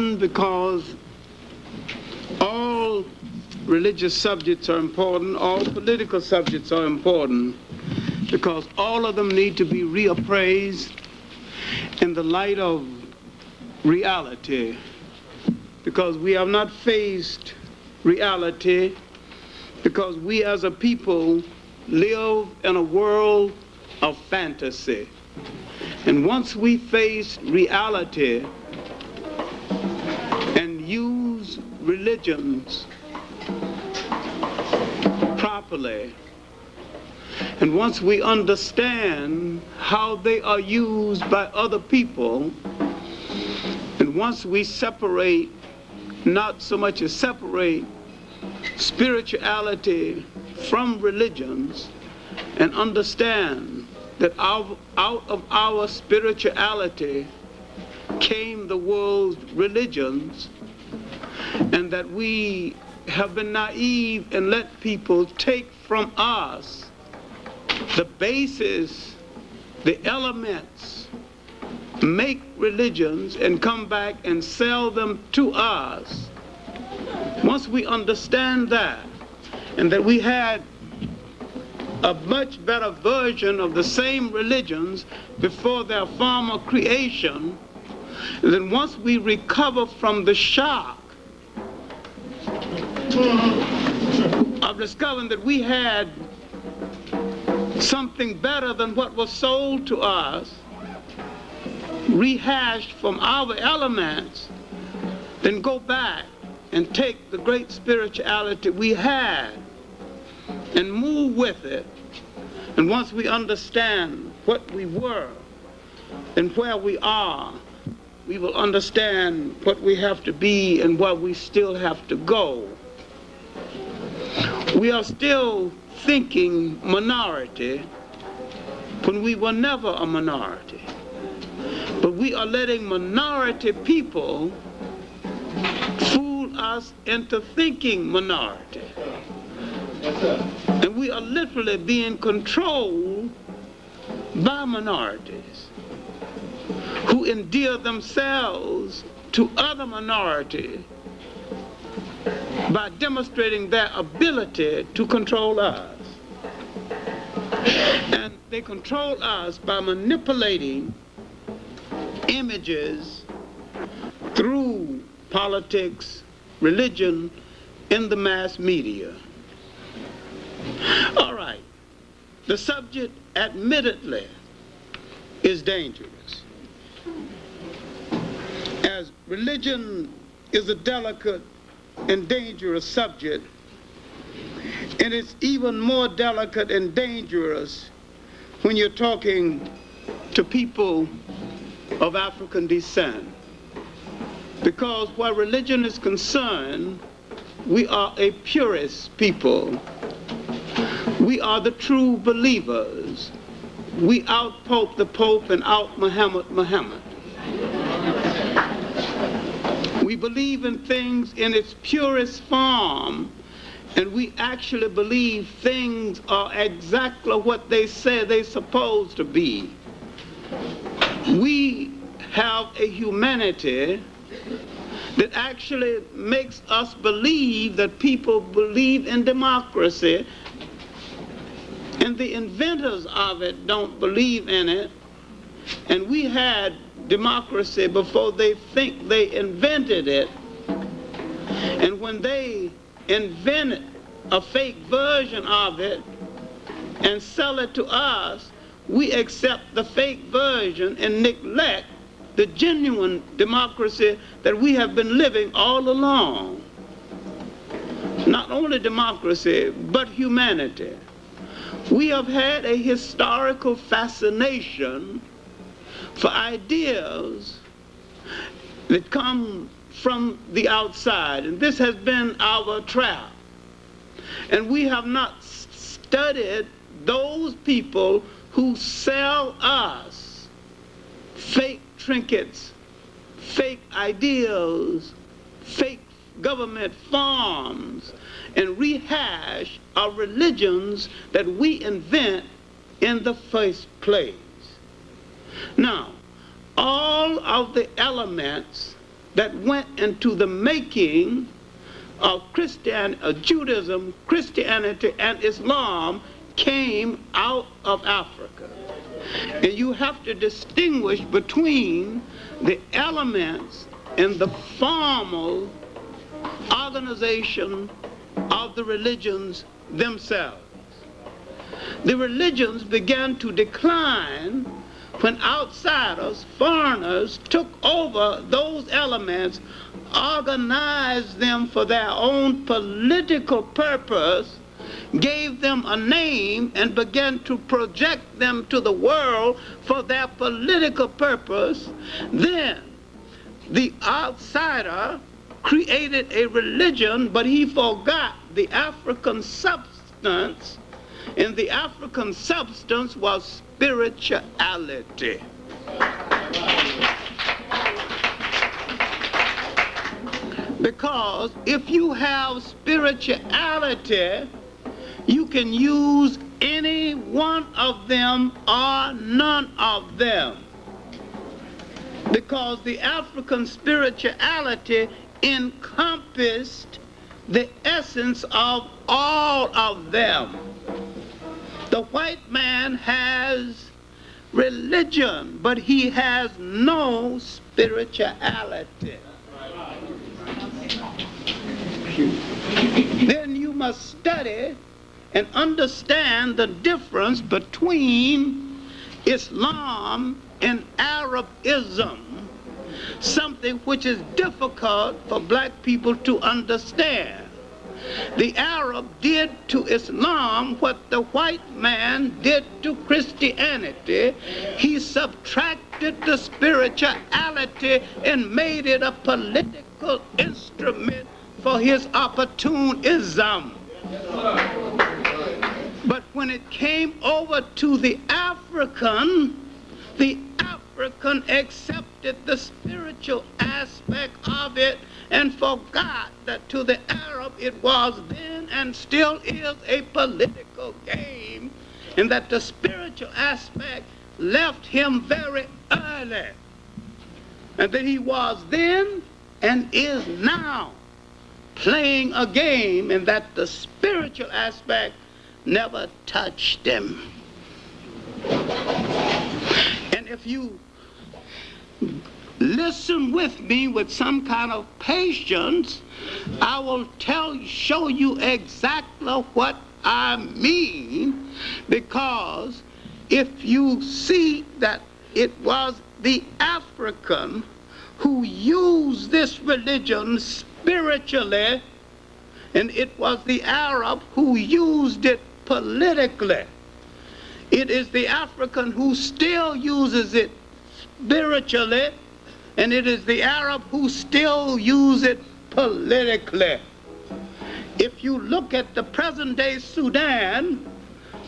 important because all religious subjects are important, all political subjects are important, because all of them need to be reappraised in the light of reality, because we have not faced reality, because we as a people live in a world of fantasy. And once we face reality and use religions properly, and once we understand how they are used by other people, and once we separate, not so much as separate spirituality from religions, and understand that out of our spirituality came the world's religions, and that we have been naive and let people take from us the basis, the elements, make religions and come back and sell them to us. Once we understand that, and that we had a much better version of the same religions before their former creation, then once we recover from the shock of discovering that we had something better than what was sold to us, rehashed from our elements, then go back and take the great spirituality we had and move with it. And once we understand what we were and where we are, we will understand what we have to be and where we still have to go. We are still thinking minority when we were never a minority. But we are letting minority people fool us into thinking minority. And we are literally being controlled by minorities who endear themselves to other minorities by demonstrating their ability to control us. And they control us by manipulating images through politics, religion, in the mass media. All right, the subject admittedly is dangerous, as religion is a delicate and dangerous subject, and it's even more delicate and dangerous when you're talking to people of African descent, because where religion is concerned, we are a purist people. We are the true believers. We out-pope the Pope and out-Muhammad Muhammad. We believe in things in its purest form, and we actually believe things are exactly what they say they're supposed to be. We have a humanity that actually makes us believe that people believe in democracy, and the inventors of it don't believe in it. And we had democracy before they think they invented it. And when they invent a fake version of it and sell it to us, we accept the fake version and neglect the genuine democracy that we have been living all along. Not only democracy, but humanity. We have had a historical fascination for ideas that come from the outside, and this has been our trap. And we have not studied those people who sell us fake trinkets, fake ideals, fake government forms, and rehash our religions that we invent in the first place. Now, all of the elements that went into the making of Judaism, Christianity, and Islam came out of Africa. And you have to distinguish between the elements in the formal organization of the religions themselves. The religions began to decline when outsiders, foreigners, took over those elements, organized them for their own political purpose, gave them a name, and began to project them to the world for their political purpose. Then the outsider created a religion, but he forgot the African substance, and the African substance was spirituality. Because if you have spirituality, you can use any one of them or none of them. Because the African spirituality encompassed the essence of all of them. The white man has religion, but he has no spirituality. Then you must study and understand the difference between Islam and Arabism, something which is difficult for black people to understand. The Arab did to Islam what the white man did to Christianity. He subtracted the spirituality and made it a political instrument for his opportunism. But when it came over to the African accepted the spiritual aspect of it and forgot that to the Arab it was then and still is a political game, and that the spiritual aspect left him very early, and that he was then and is now playing a game, and that the spiritual aspect never touched him. And if you listen with me with some kind of patience, I will show you exactly what I mean, because if you see that it was the African who used this religion spiritually, and it was the Arab who used it politically. It is the African who still uses it spiritually, and it is the Arab who still uses it politically. If you look at the present-day Sudan,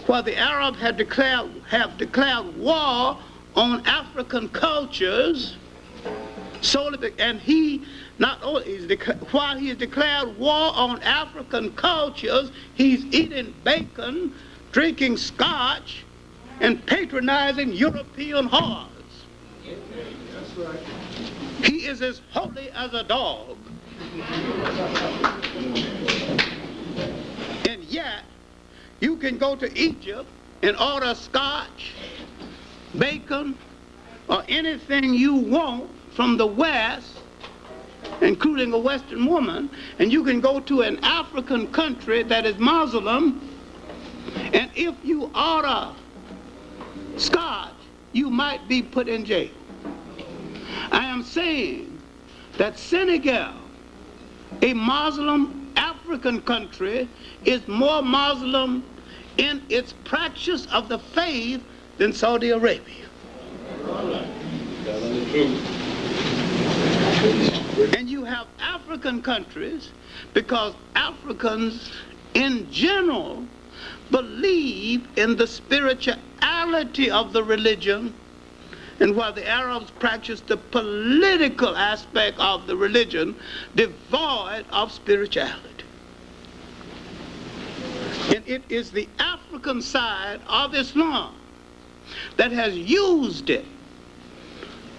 where the Arab have declared war on African cultures, and he not only while he has declared war on African cultures, he's eating bacon, drinking scotch, and patronizing European whores. That's right. He is as holy as a dog. And yet, you can go to Egypt and order scotch, bacon, or anything you want from the West, including a Western woman, and you can go to an African country that is Muslim, and if you order scotch, you might be put in jail. I am saying that Senegal, a Muslim African country, is more Muslim in its practice of the faith than Saudi Arabia. And you have African countries, because Africans in general believe in the spirituality of the religion, and while the Arabs practice the political aspect of the religion, devoid of spirituality. And it is the African side of Islam that has used it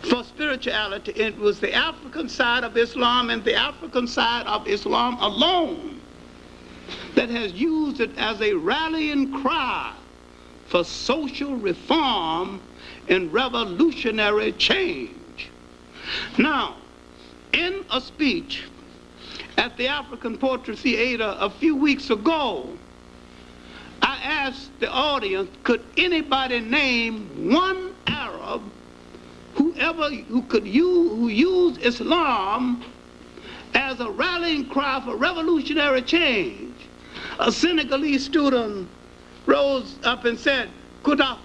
for spirituality. It was the African side of Islam and the African side of Islam alone that has used it as a rallying cry for social reform and revolutionary change. Now, in a speech at the African Poetry Theater a few weeks ago, I asked the audience, could anybody name one Arab who used Islam as a rallying cry for revolutionary change? A Senegalese student rose up and said, Gaddafi,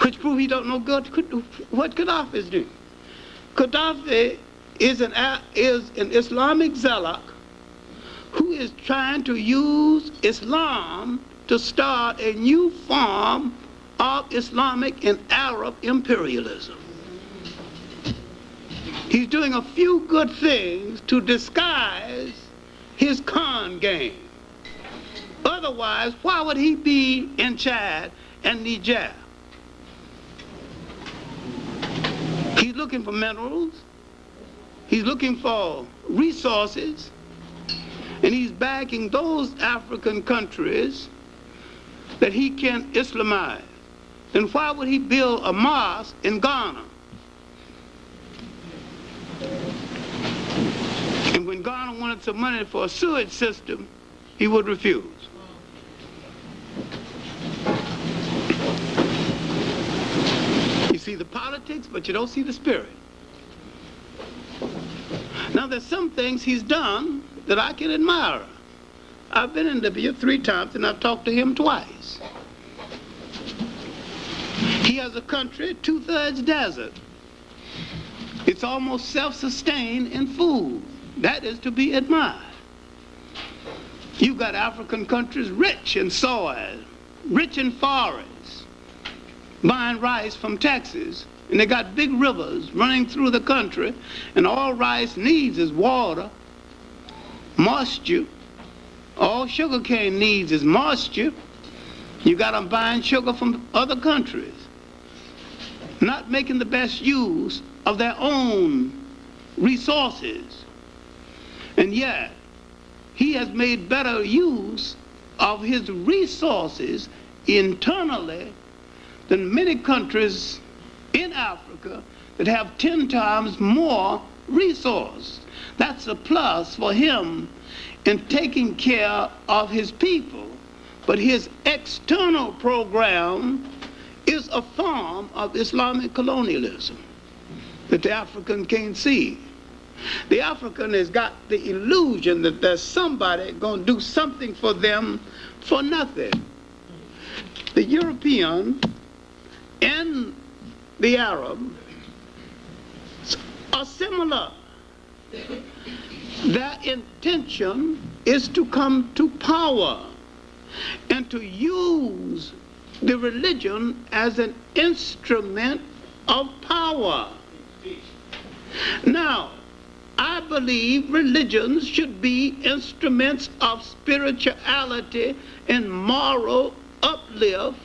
which proved he don't know good what Gaddafi is doing. Gaddafi is an Islamic zealot who is trying to use Islam to start a new form of Islamic and Arab imperialism. He's doing a few good things to disguise his con game. Otherwise, why would he be in Chad and Niger? He's looking for minerals, he's looking for resources, and he's backing those African countries that he can Islamize. Then why would he build a mosque in Ghana? And when Ghana wanted some money for a sewage system, he would refuse. You see the politics, but you don't see the spirit. Now, there's some things he's done that I can admire. I've been in Libya 3 times, and I've talked to him twice. He has a country 2/3 desert. It's almost self-sustained in food. That is to be admired. You've got African countries rich in soil, rich in forests, buying rice from Texas, and they got big rivers running through the country, and all rice needs is water, moisture. All sugarcane needs is moisture. You got them buying sugar from other countries, not making the best use of their own resources. And yet, he has made better use of his resources internally than many countries in Africa that have 10 times more resources. That's a plus for him in taking care of his people. But his external program is a form of Islamic colonialism that the African can't see. The African has got the illusion that there's somebody going to do something for them for nothing. The European and the Arab are similar. Their intention is to come to power and to use the religion as an instrument of power. Now, I believe religions should be instruments of spirituality and moral uplift.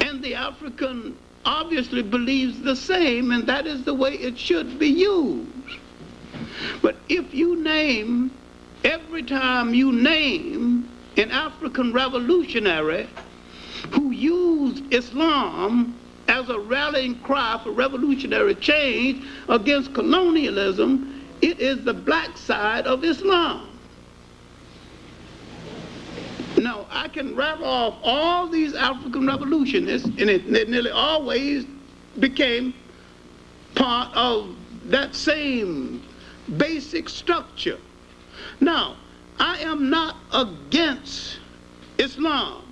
And the African obviously believes the same, and that is the way it should be used. But if you name, every time you name an African revolutionary who used Islam as a rallying cry for revolutionary change against colonialism, it is the black side of Islam. Now, I can rattle off all these African revolutionists, and it nearly always became part of that same basic structure. Now, I am not against Islam.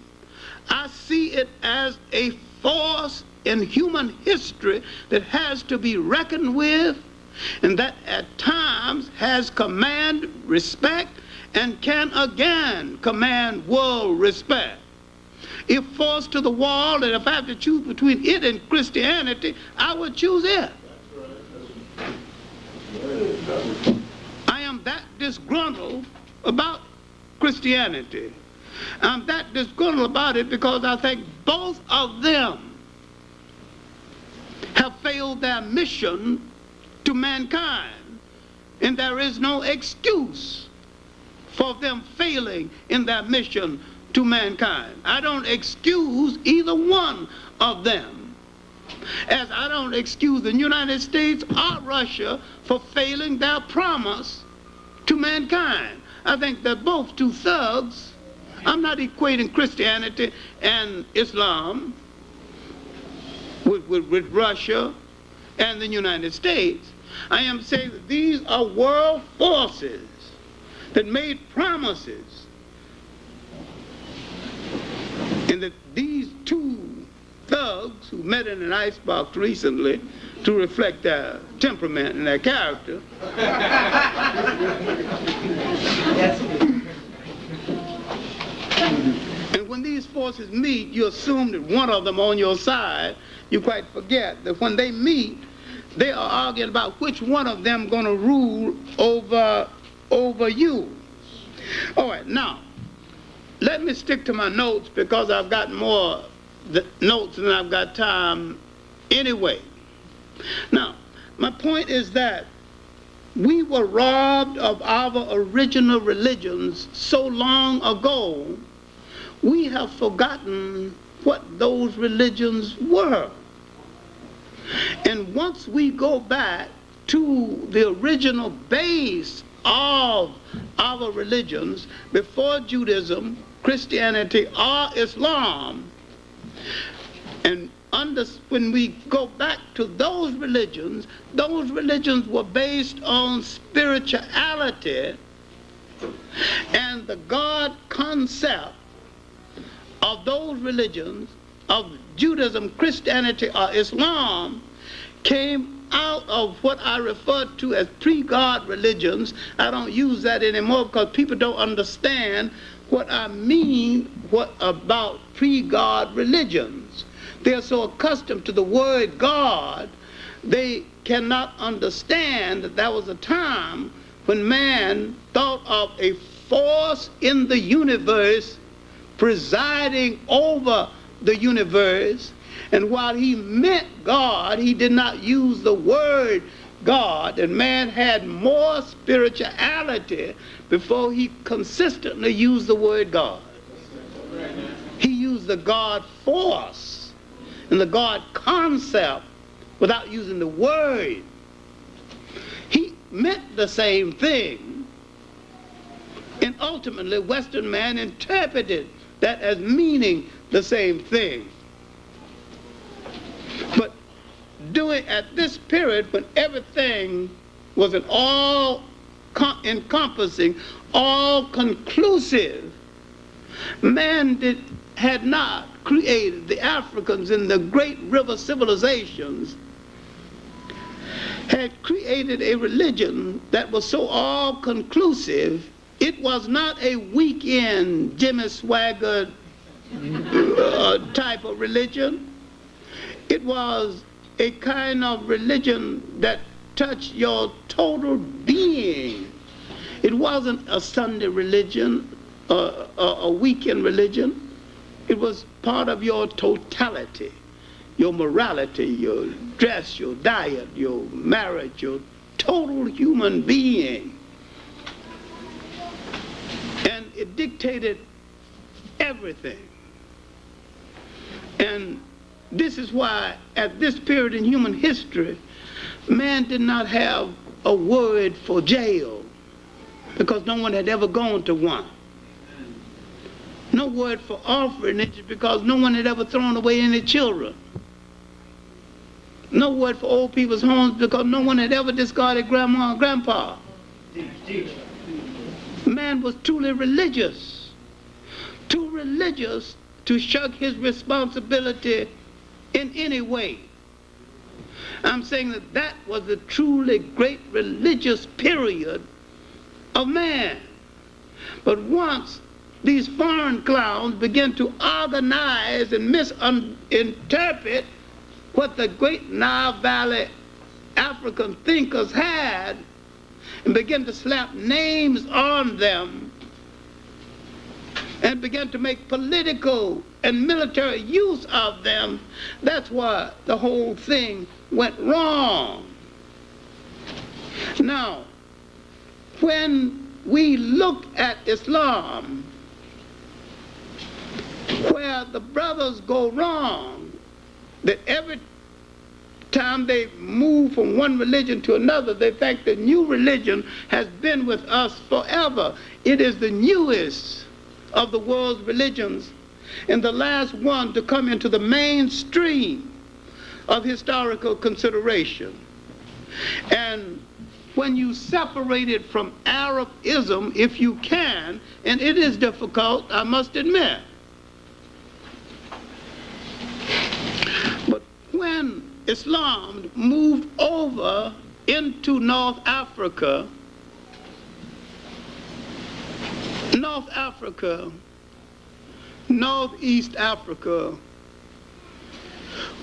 I see it as a force in human history that has to be reckoned with, and that at times has commanded respect and can again command world respect. If forced to the wall, and if I have to choose between it and Christianity, I would choose it. I am that disgruntled about Christianity I'm that disgruntled about it because I think both of them have failed their mission to mankind, and there is no excuse for them failing in their mission to mankind. I don't excuse either one of them, as I don't excuse the United States or Russia for failing their promise to mankind. I think they're both two thugs. I'm not equating Christianity and Islam with Russia and the United States. I am saying that these are world forces that made promises, and that these two thugs who met in an icebox recently to reflect their temperament and their character and when these forces meet, you assume that one of them on your side. You quite forget that when they meet, they are arguing about which one of them going to rule over you. All right, now, let me stick to my notes because I've got more notes than I've got time anyway. Now, my point is that we were robbed of our original religions so long ago, we have forgotten what those religions were. And once we go back to the original base of our religions, before Judaism, Christianity, or Islam, and when we go back to those religions were based on spirituality, and the God concept of those religions, of Judaism, Christianity, or Islam, came out of what I refer to as pre-God religions. I don't use that anymore because people don't understand what I mean about pre-God religions. They are so accustomed to the word God, they cannot understand that there was a time when man thought of a force in the universe presiding over the universe, and while he meant God, he did not use the word God, and man had more spirituality before he consistently used the word God. He used the God force and the God concept without using the word. He meant the same thing, and ultimately Western man interpreted that as meaning the same thing. But at this period, when everything was an all-encompassing, all-conclusive, man had not created, the Africans in the great river civilizations had created a religion that was so all-conclusive. It was not a weekend Jimmy Swaggart type of religion. It was a kind of religion that touched your total being. It wasn't a Sunday religion, a weekend religion. It was part of your totality, your morality, your dress, your diet, your marriage, your total human being. And it dictated everything. And this is why at this period in human history, man did not have a word for jail because no one had ever gone to one. No word for orphanage because no one had ever thrown away any children. No word for old people's homes because no one had ever discarded grandma and grandpa. Man was truly religious, too religious to shrug his responsibility in any way. I'm saying that that was the truly great religious period of man. But once these foreign clowns began to organize and misinterpret what the great Nile Valley African thinkers had and began to slap names on them and began to make political and military use of them. That's why the whole thing went wrong. Now, when we look at Islam, where the brothers go wrong, that every time they move from one religion to another, they think the new religion has been with us forever. It is the newest of the world's religions and the last one to come into the mainstream of historical consideration. And when you separate it from Arabism, if you can, and it is difficult, I must admit. But when Islam moved over into North Africa, Northeast Africa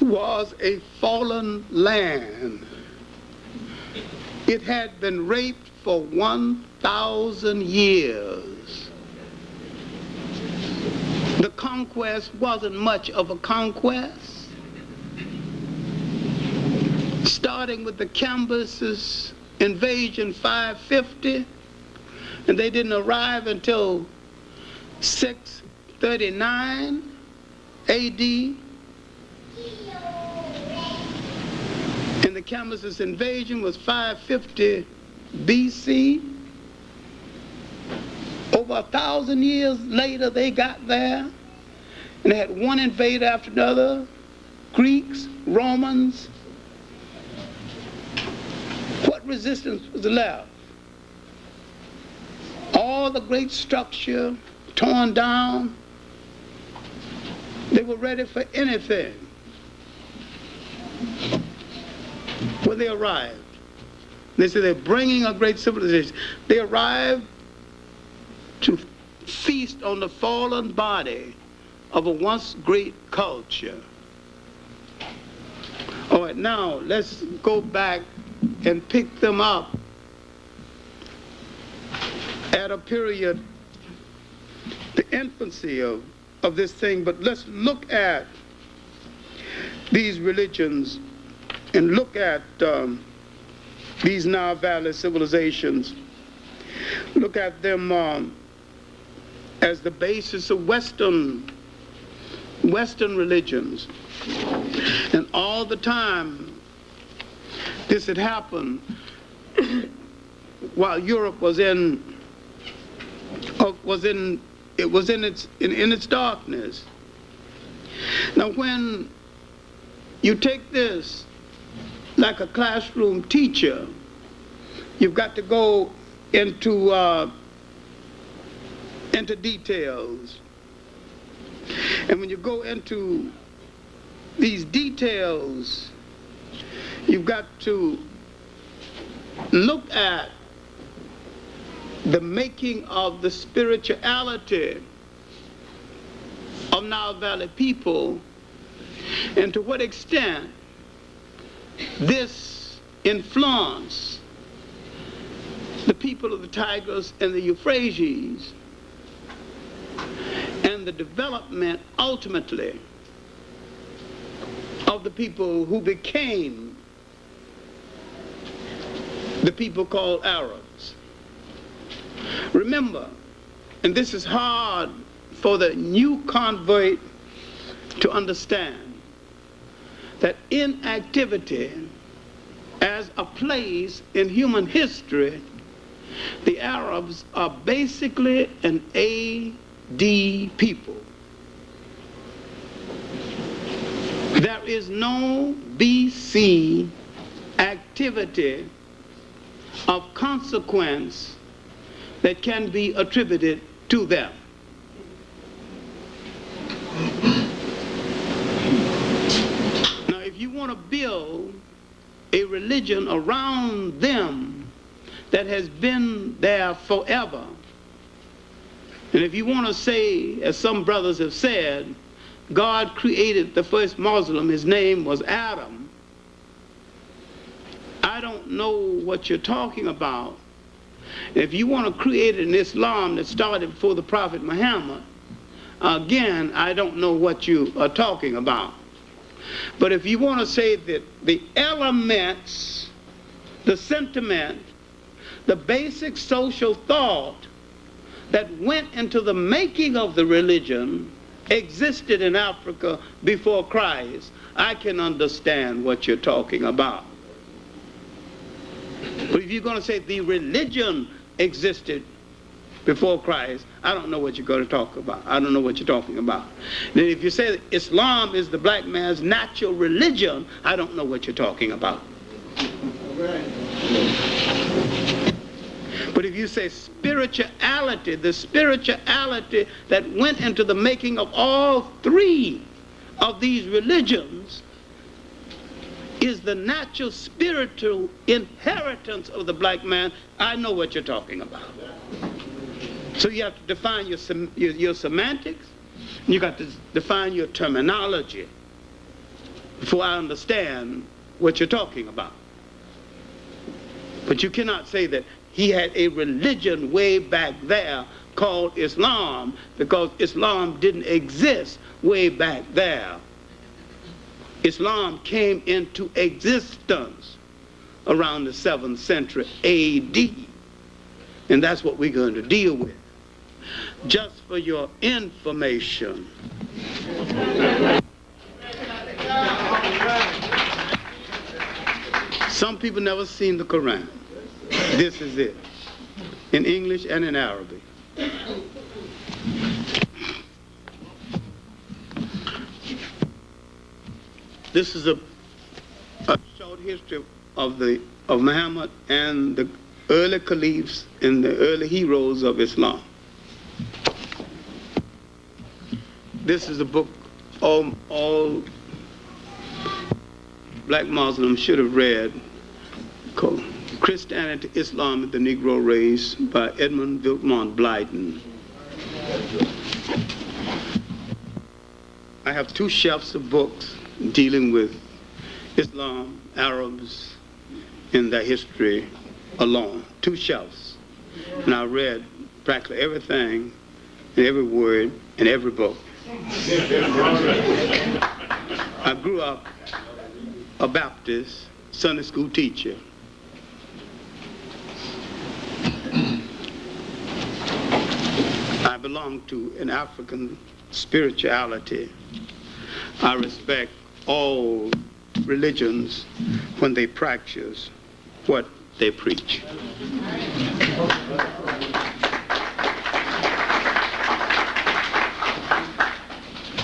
was a fallen land. It had been raped for 1,000 years. The conquest wasn't much of a conquest. Starting with the Cambyses' invasion 550, and they didn't arrive until 639 A.D. And the Cambyses' invasion was 550 B.C. Over 1,000 years later, they got there, and they had one invader after another: Greeks, Romans. What resistance was left? All the great structure torn down. They were ready for anything when they arrived. They said they're bringing a great civilization. They arrived to feast on the fallen body of a once great culture. All right, now let's go back and pick them up at a period, the infancy of this thing. But let's look at these religions and look at these Nile Valley civilizations. Look at them as the basis of Western religions. And all the time this had happened while Europe was in its darkness. Now, when you take this like a classroom teacher, you've got to go into details. And when you go into these details, you've got to look at the making of the spirituality of Nile Valley people, and to what extent this influenced the people of the Tigris and the Euphrates, and the development ultimately of the people who became the people called Arabs. Remember, and this is hard for the new convert to understand, that inactivity as a place in human history, the Arabs are basically an AD people. There is no BC activity of consequence that can be attributed to them. Now, if you want to build a religion around them that has been there forever, and if you want to say, as some brothers have said, God created the first Muslim, his name was Adam, I don't know what you're talking about. If you want to create an Islam that started before the Prophet Muhammad, again, I don't know what you are talking about. But if you want to say that the elements, the sentiment, the basic social thought that went into the making of the religion existed in Africa before Christ, I can understand what you're talking about. But if you're going to say the religion existed before Christ, I don't know what you're going to talk about. I don't know what you're talking about. Then if you say that Islam is the black man's natural religion, I don't know what you're talking about. But if you say spirituality, the spirituality that went into the making of all three of these religions is the natural spiritual inheritance of the black man, I know what you're talking about. So you have to define your semantics, and you got to define your terminology before I understand what you're talking about. But you cannot say that he had a religion way back there called Islam, because Islam didn't exist way back there. Islam came into existence around the 7th century A.D. And that's what we're going to deal with. Just for your information. Some people never seen the Quran. This is it, in English and in Arabic. This is a short history of Muhammad and the early caliphs and the early heroes of Islam. This is a book all black Muslims should have read, called Christianity, Islam, and the Negro Race by Edmund Vilmont Blyden. I have 2 shelves of books dealing with Islam, Arabs, and their history alone. 2 shelves. And I read practically everything and every word in every book. I grew up a Baptist Sunday school teacher. I belong to an African spirituality. I respect all religions when they practice what they preach.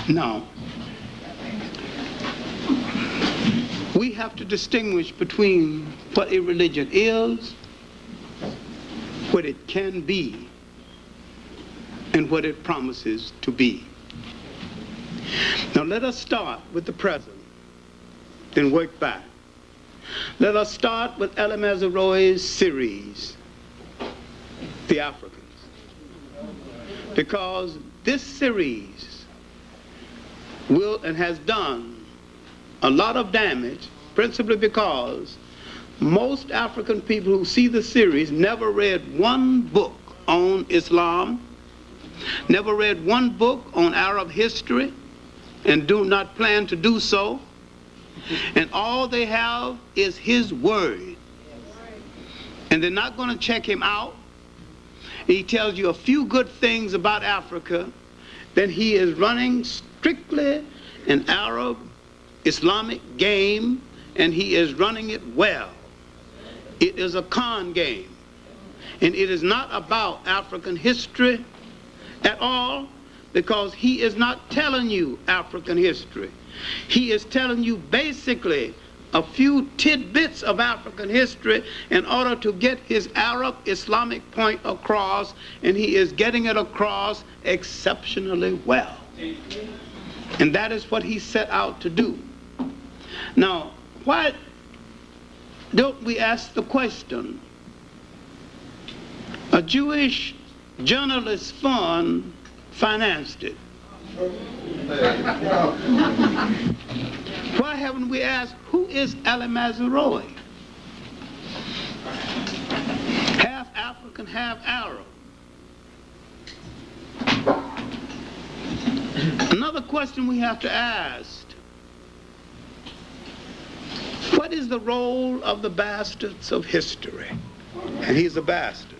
Now, we have to distinguish between what a religion is, what it can be, and what it promises to be. Now let us start with the present, then work back. Let us start with Ella Mazzaroi's series, The Africans. Because this series will and has done a lot of damage, principally because most African people who see the series never read one book on Islam, never read one book on Arab history, and do not plan to do so. And all they have is his word. And they're not going to check him out. He tells you a few good things about Africa, then he is running strictly an Arab Islamic game, and he is running it well. It is a con game. And it is not about African history at all, because he is not telling you African history. He is telling you basically a few tidbits of African history in order to get his Arab Islamic point across, and he is getting it across exceptionally well. And that is what he set out to do. Now, why don't we ask the question? A Jewish journalist fund financed it. Why haven't we asked, who is Ella Mazzaroi? Half African, half Arab. Another question we have to ask: what is the role of the bastards of history? And he's a bastard.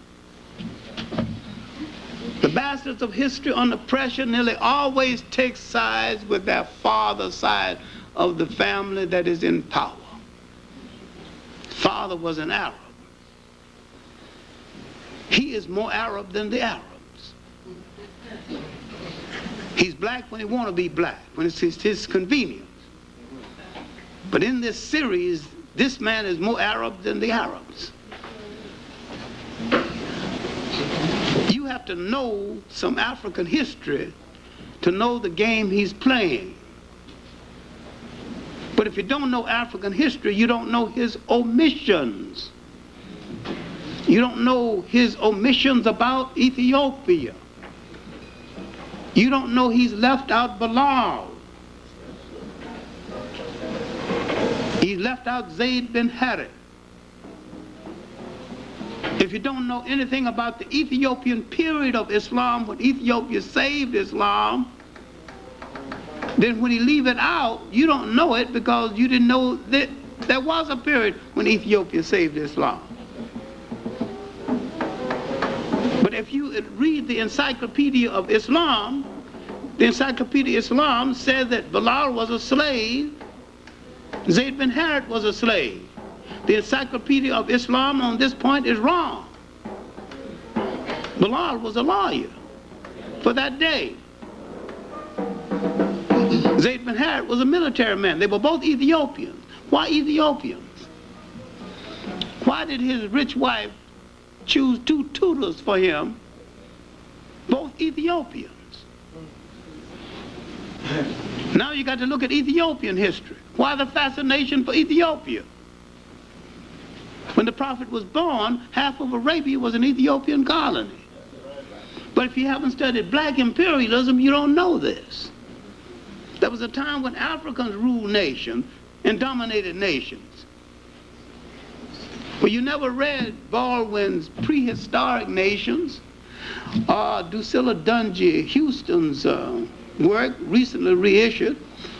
The bastards of history under pressure nearly always take sides with their father's side of the family that is in power. Father was an Arab. He is more Arab than the Arabs. He's black when he wants to be black, when it's his convenience. But in this series, this man is more Arab than the Arabs. You have to know some African history to know the game he's playing. But if you don't know African history, you don't know his omissions. You don't know his omissions about Ethiopia. You don't know he's left out Bilal. He left out Zayd bin Harith. If you don't know anything about the Ethiopian period of Islam, when Ethiopia saved Islam, then when you leave it out, you don't know it because you didn't know that there was a period when Ethiopia saved Islam. But if you read the Encyclopedia of Islam, the Encyclopedia of Islam said that Bilal was a slave, Zayd bin Harith was a slave. The Encyclopedia of Islam on this point is wrong. Bilal was a lawyer for that day. Zayd bin Harith was a military man. They were both Ethiopians. Why Ethiopians? Why did his rich wife choose 2 tutors for him, both Ethiopians? Now you got to look at Ethiopian history. Why the fascination for Ethiopia? When the Prophet was born, half of Arabia was an Ethiopian colony. But if you haven't studied black imperialism, you don't know this. There was a time when Africans ruled nations and dominated nations. Well, you never read Baldwin's Prehistoric Nations or Drusilla Dungy Houston's work, recently reissued,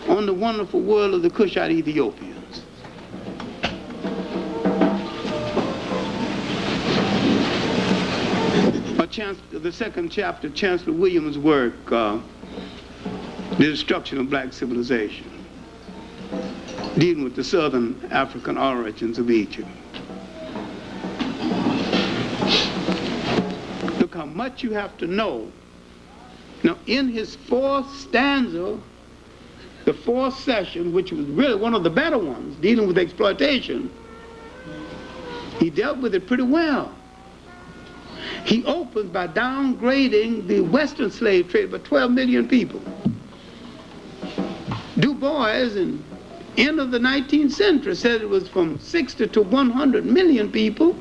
on the wonderful world of the Cushite Ethiopians. The second chapter, Chancellor Williams' work, The Destruction of Black Civilization, dealing with the southern African origins of Egypt. Look how much you have to know. Now, in his 4th stanza, the 4th session, which was really one of the better ones, dealing with exploitation, he dealt with it pretty well. He opens by downgrading the Western slave trade by 12 million people. Du Bois, in the end of the 19th century, said it was from 60 to 100 million people.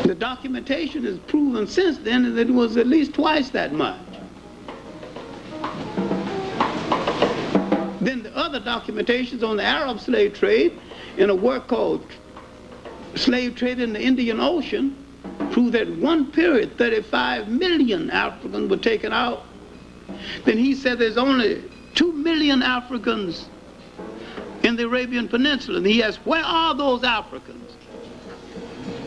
The documentation has proven since then that it was at least twice that much. Then the other documentations on the Arab slave trade, in a work called Slave Trade in the Indian Ocean, prove that one period 35 million Africans were taken out. Then he said there's only 2 million Africans in the Arabian Peninsula. And he asked, where are those Africans?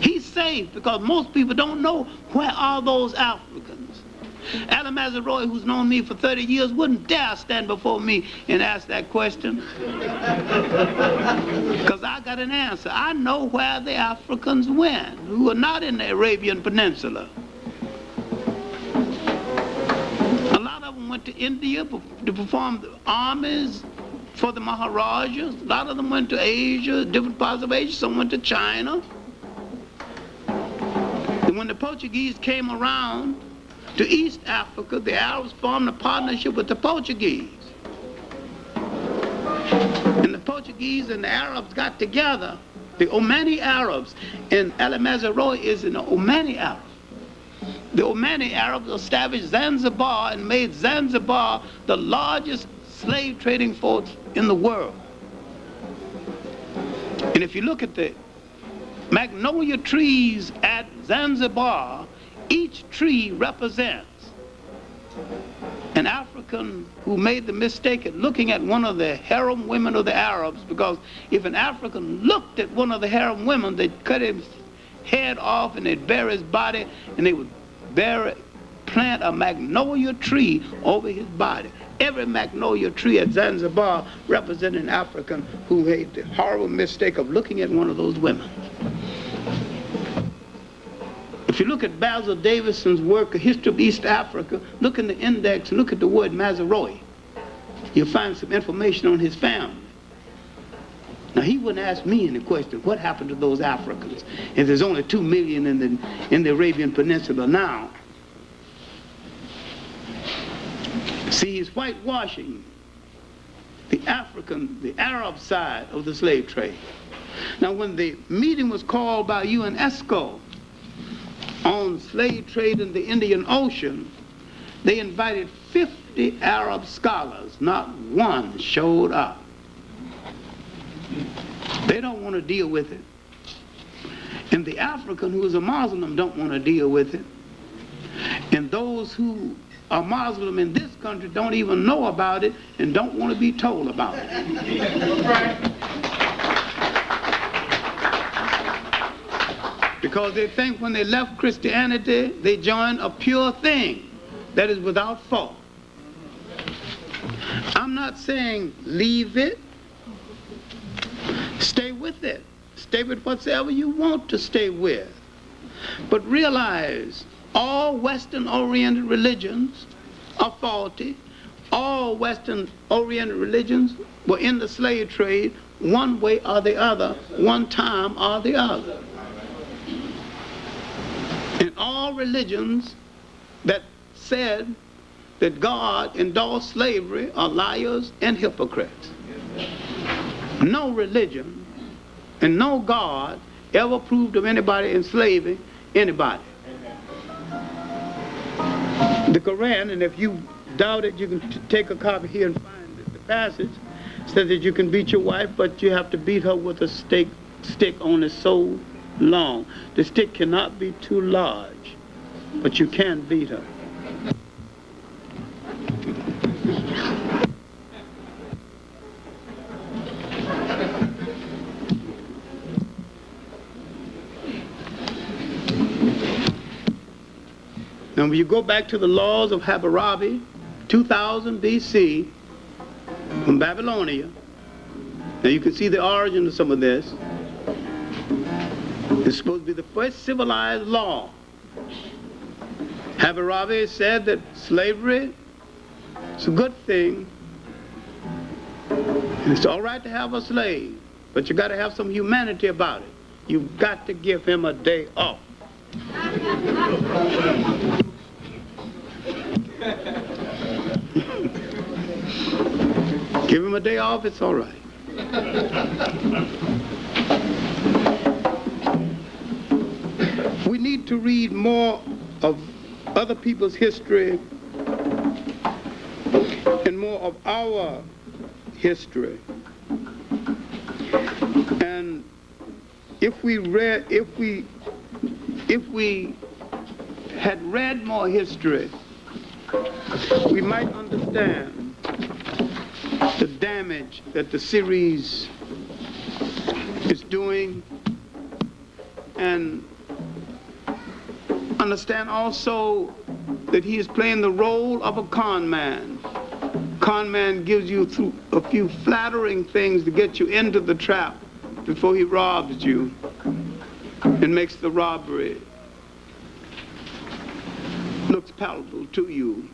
He's safe because most people don't know where are those Africans. Alan Mazeroy, who's known me for 30 years, wouldn't dare stand before me and ask that question. Because I got an answer. I know where the Africans went, who are not in the Arabian Peninsula. A lot of them went to India to perform the armies for the Maharajas. A lot of them went to Asia, different parts of Asia. Some went to China. And when the Portuguese came around to East Africa, the Arabs formed a partnership with the Portuguese. And the Portuguese and the Arabs got together, the Omani Arabs, and Alan Mazeroy is an Omani Arab. The Omani Arabs established Zanzibar and made Zanzibar the largest slave trading force in the world. And if you look at the magnolia trees at Zanzibar, each tree represents an African who made the mistake of looking at one of the harem women of the Arabs, because if an African looked at one of the harem women, they'd cut his head off and they'd bury his body, and they would plant a magnolia tree over his body. Every magnolia tree at Zanzibar represented an African who made the horrible mistake of looking at one of those women. If you look at Basil Davison's work, A History of East Africa, look in the index and look at the word Mazaroi. You'll find some information on his family. Now, he wouldn't ask me any question, what happened to those Africans? If there's only 2 million in the Arabian Peninsula now. See, he's whitewashing the Arab side of the slave trade. Now, when the meeting was called by UNESCO on slave trade in the Indian Ocean, they invited 50 Arab scholars. Not one showed up. They don't want to deal with it. And the African who is a Muslim don't want to deal with it. And those who are Muslim in this country don't even know about it and don't want to be told about it. Because they think when they left Christianity, they joined a pure thing that is without fault. I'm not saying leave it. Stay with it. Stay with whatsoever you want to stay with. But realize all Western-oriented religions are faulty. All Western-oriented religions were in the slave trade one way or the other, one time or the other. And all religions that said that God endorsed slavery are liars and hypocrites. No religion and no God ever approved of anybody enslaving anybody. The Quran, and if you doubt it, you can take a copy here and find the passage, says that you can beat your wife, but you have to beat her with a stick only so long. The stick cannot be too large, but you can beat her. Now, when you go back to the laws of Hammurabi, 2000 BC, from Babylonia, now you can see the origin of some of this. It's supposed to be the first civilized law. Hammurabi said that slavery is a good thing, and it's all right to have a slave, but you got to have some humanity about it. You've got to give him a day off. Give him a day off, it's all right. We need to read more of other people's history and more of our history. And if we had read more history, we might understand the damage that the series is doing, and understand also that he is playing the role of a con man. Con man gives you through a few flattering things to get you into the trap before he robs you and makes the robbery looks palatable to you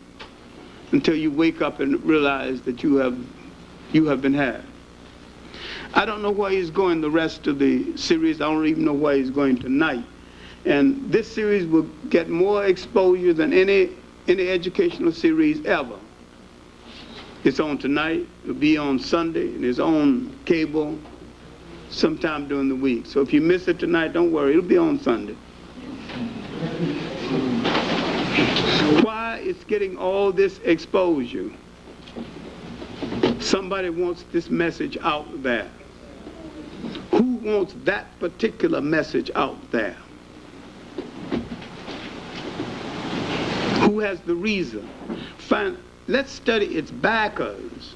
until you wake up and realize that you have been had. I don't know where he's going the rest of the series. I don't even know where he's going tonight. And this series will get more exposure than any educational series ever. It's on tonight, it'll be on Sunday, and it's on cable sometime during the week. So if you miss it tonight, don't worry, it'll be on Sunday. Why it's getting all this exposure? Somebody wants this message out there. Who wants that particular message out there? Who has the reason? let's study its backers.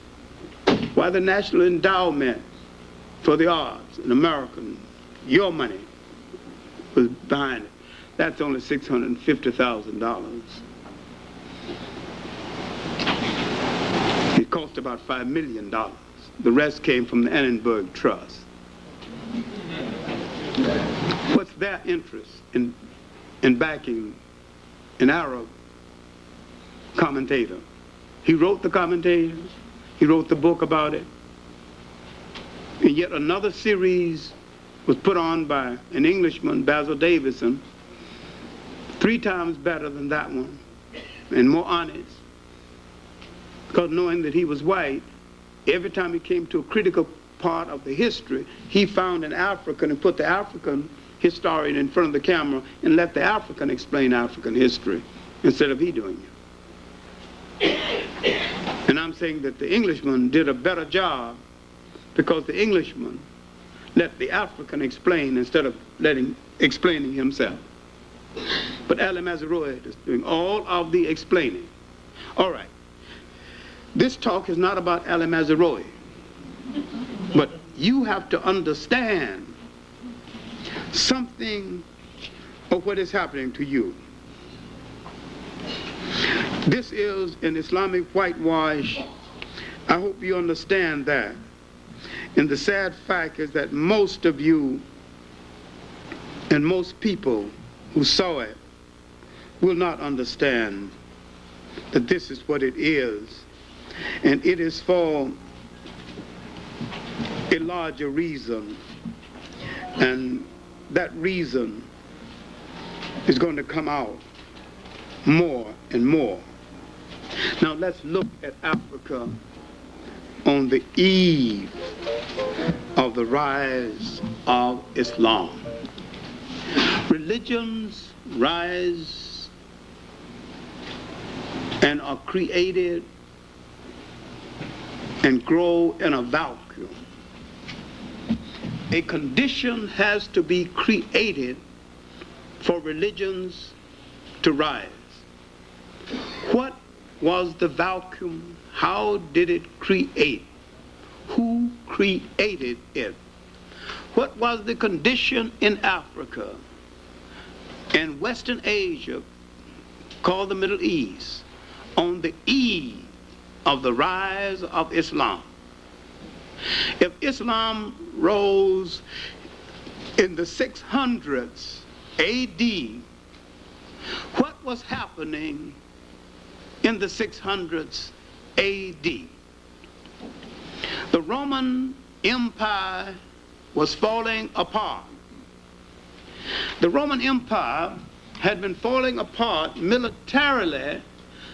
Why the National Endowment for the Arts, an American, your money was behind it. That's only $650,000. It cost about $5 million. The rest came from the Annenberg Trust. What's their interest in backing an Arab commentator? He wrote the commentators. He wrote the book about it. And yet another series was put on by an Englishman, Basil Davison, 3 times better than that one, and more honest. Because knowing that he was white, every time he came to a critical part of the history, he found an African and put the African historian in front of the camera and let the African explain African history instead of he doing it. And I'm saying that the Englishman did a better job because the Englishman let the African explain instead of explaining himself. But Ali Mazrui is doing all of the explaining. All right. This talk is not about Ali Mazrui, but you have to understand something of what is happening to you. This is an Islamic whitewash. I hope you understand that. And the sad fact is that most of you and most people who saw it will not understand that this is what it is. And it is for a larger reason. And that reason is going to come out more and more. Now let's look at Africa on the eve of the rise of Islam. Religions rise and are created and grow in a vacuum. A condition has to be created for religions to rise. What was the vacuum? How did it create? Who created it? What was the condition in Africa and Western Asia, called the Middle East, on the eve of the rise of Islam? If Islam rose in the 600s AD, what was happening in the 600s AD? The Roman Empire was falling apart. The Roman Empire had been falling apart militarily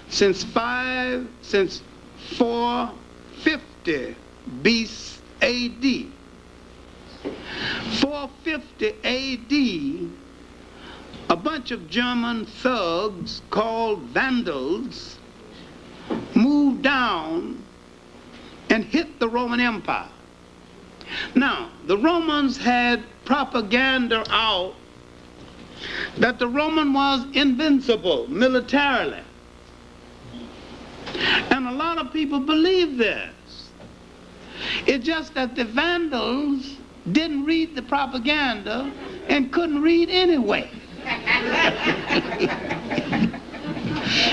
since 450 BC AD. 450 AD, a bunch of German thugs called Vandals moved down and hit the Roman Empire. Now, the Romans had propaganda out that the Roman was invincible militarily. And a lot of people believe this. It's just that the Vandals didn't read the propaganda and couldn't read anyway.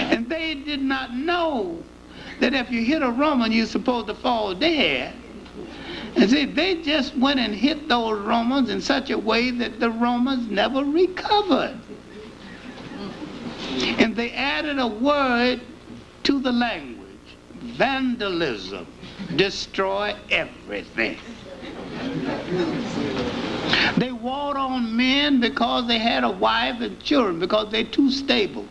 And they did not know that if you hit a Roman, you're supposed to fall dead. And see, they just went and hit those Romans in such a way that the Romans never recovered. And they added a word to the language: vandalism. Destroy everything. They warred on men because they had a wife and children, because they're too stable.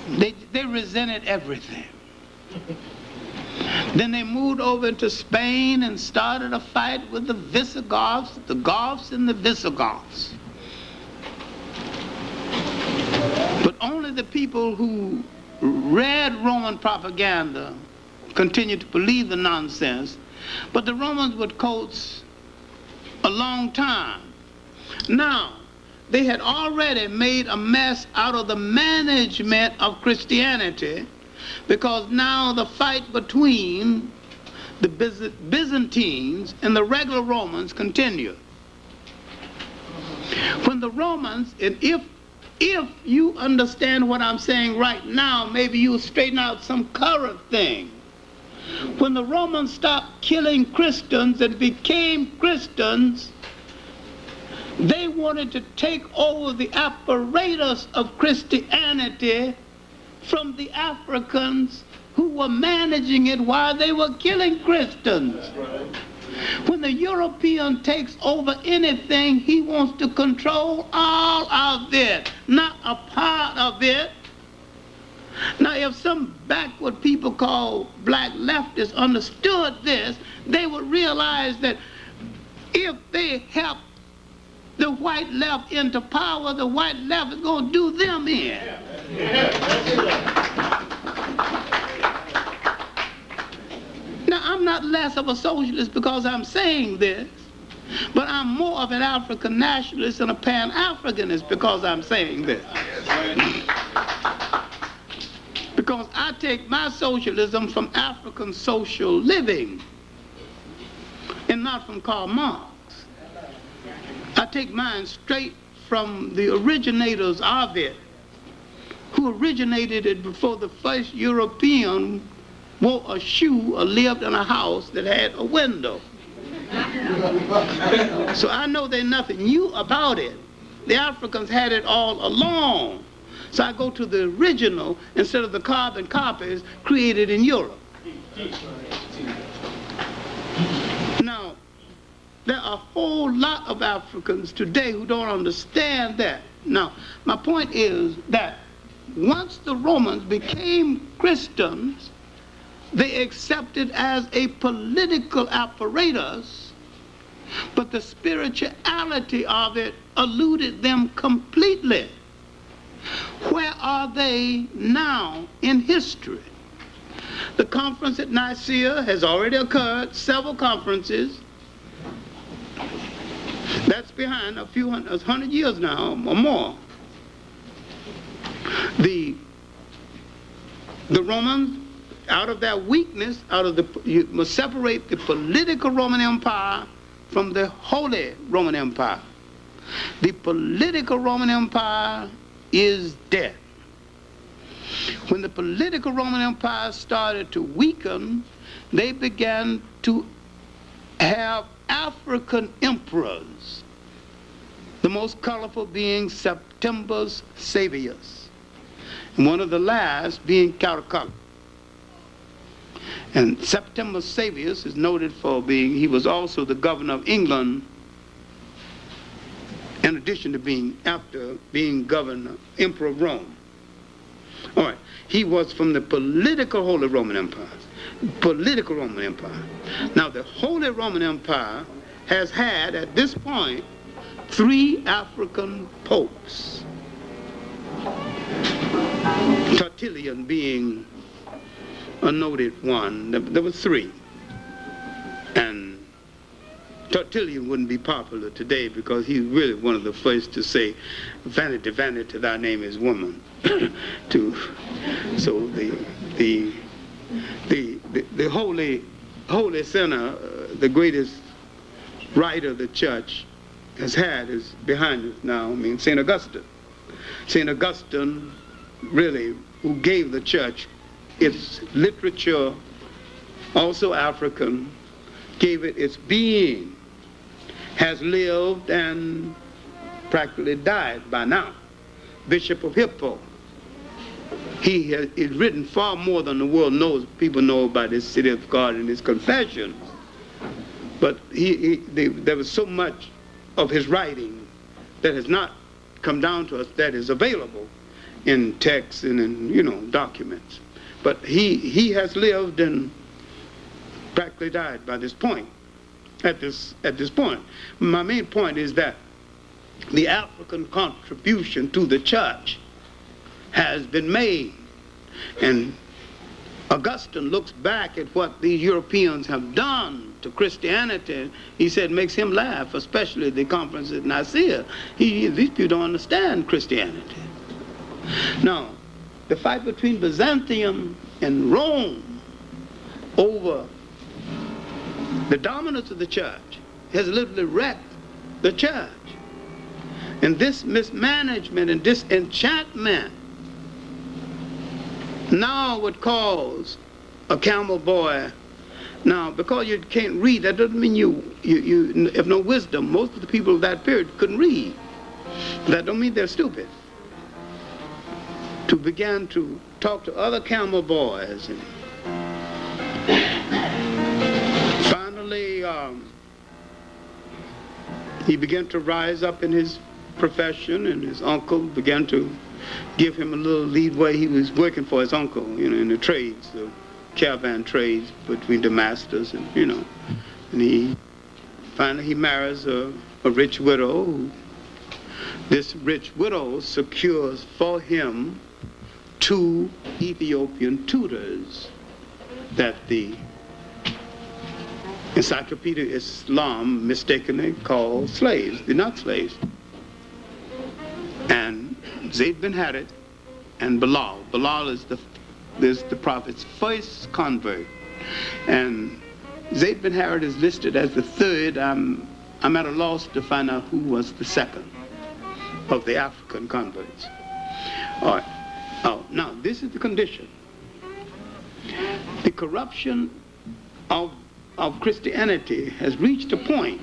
They resented everything. Then they moved over to Spain and started a fight with the Visigoths, the Goths and the Visigoths. But only the people who read Roman propaganda continued to believe the nonsense. But the Romans would coach a long time. Now, they had already made a mess out of the management of Christianity because now the fight between the Byzantines and the regular Romans continued. When the Romans, and if you understand what I'm saying right now, maybe you'll straighten out some current thing. When the Romans stopped killing Christians and became Christians, they wanted to take over the apparatus of Christianity from the Africans who were managing it while they were killing Christians. When the European takes over anything, he wants to control all of it, not a part of it. Now, if some backward people called black leftists understood this, they would realize that if they help the white left into power, the white left is going to do them in. Now, I'm not less of a socialist because I'm saying this, but I'm more of an African nationalist and a Pan-Africanist because I'm saying this. Because I take my socialism from African social living and not from Karl Marx. I take mine straight from the originators of it, who originated it before the first European wore a shoe or lived in a house that had a window. So I know there's nothing new about it. The Africans had it all along. So I go to the original instead of the carbon copies created in Europe. Now, there are a whole lot of Africans today who don't understand that. Now, my point is that once the Romans became Christians, they accepted as a political apparatus, but the spirituality of it eluded them completely. Where are they now in history? The conference at Nicaea has already occurred, several conferences. That's behind a few hundred years now or more. The Romans, out of their weakness, you must separate the political Roman Empire from the Holy Roman Empire. The political Roman Empire is dead. When the political Roman Empire started to weaken, they began to have African emperors, the most colorful being Septimius Severus, and one of the last being Clarke. And Septimius Severus is noted for he was also the governor of England, in addition to being governor, emperor of Rome. All right, he was from the political Holy Roman Empire. Political Roman Empire. Now, the Holy Roman Empire has had, at this point, 3 African popes. Tertullian being a noted one. There were 3. And Tertullian wouldn't be popular today because he's really one of the first to say, "Vanity, vanity, thy name is woman." So the holy sinner, the greatest writer the church has had is behind us now. I mean, St. Augustine. St. Augustine, really, who gave the church its literature, also African, gave it its being, has lived and practically died by now. Bishop of Hippo. He has written far more than the world knows. People know about his City of God and his Confessions. But there was so much of his writing that has not come down to us that is available in texts and in, documents. But he has lived and practically died by this point. At this point. My main point is that the African contribution to the church has been made. And Augustine looks back at what these Europeans have done to Christianity. He said it makes him laugh, especially the conference at Nicaea. These people don't understand Christianity. Now, the fight between Byzantium and roam over the dominance of the church, has literally wrecked the church. And this mismanagement and disenchantment now would cause a camel boy. Now, because you can't read, that doesn't mean you have no wisdom. Most of the people of that period couldn't read. That don't mean they're stupid. To begin to talk to other camel boys. And finally, he began to rise up in his profession, and his uncle began to give him a little leadway. He was working for his uncle, in the trades, the caravan trades between the masters, and and he finally marries a rich widow. This rich widow secures for him 2 Ethiopian tutors that the Encyclopedia of Islam mistakenly called slaves. They're not slaves. And Zayd bin Harith and Bilal. Bilal is the prophet's first convert. And Zayd bin Harith is listed as the third. I'm at a loss to find out who was the second of the African converts. All right. Oh, now, this is the condition. The corruption of Christianity has reached a point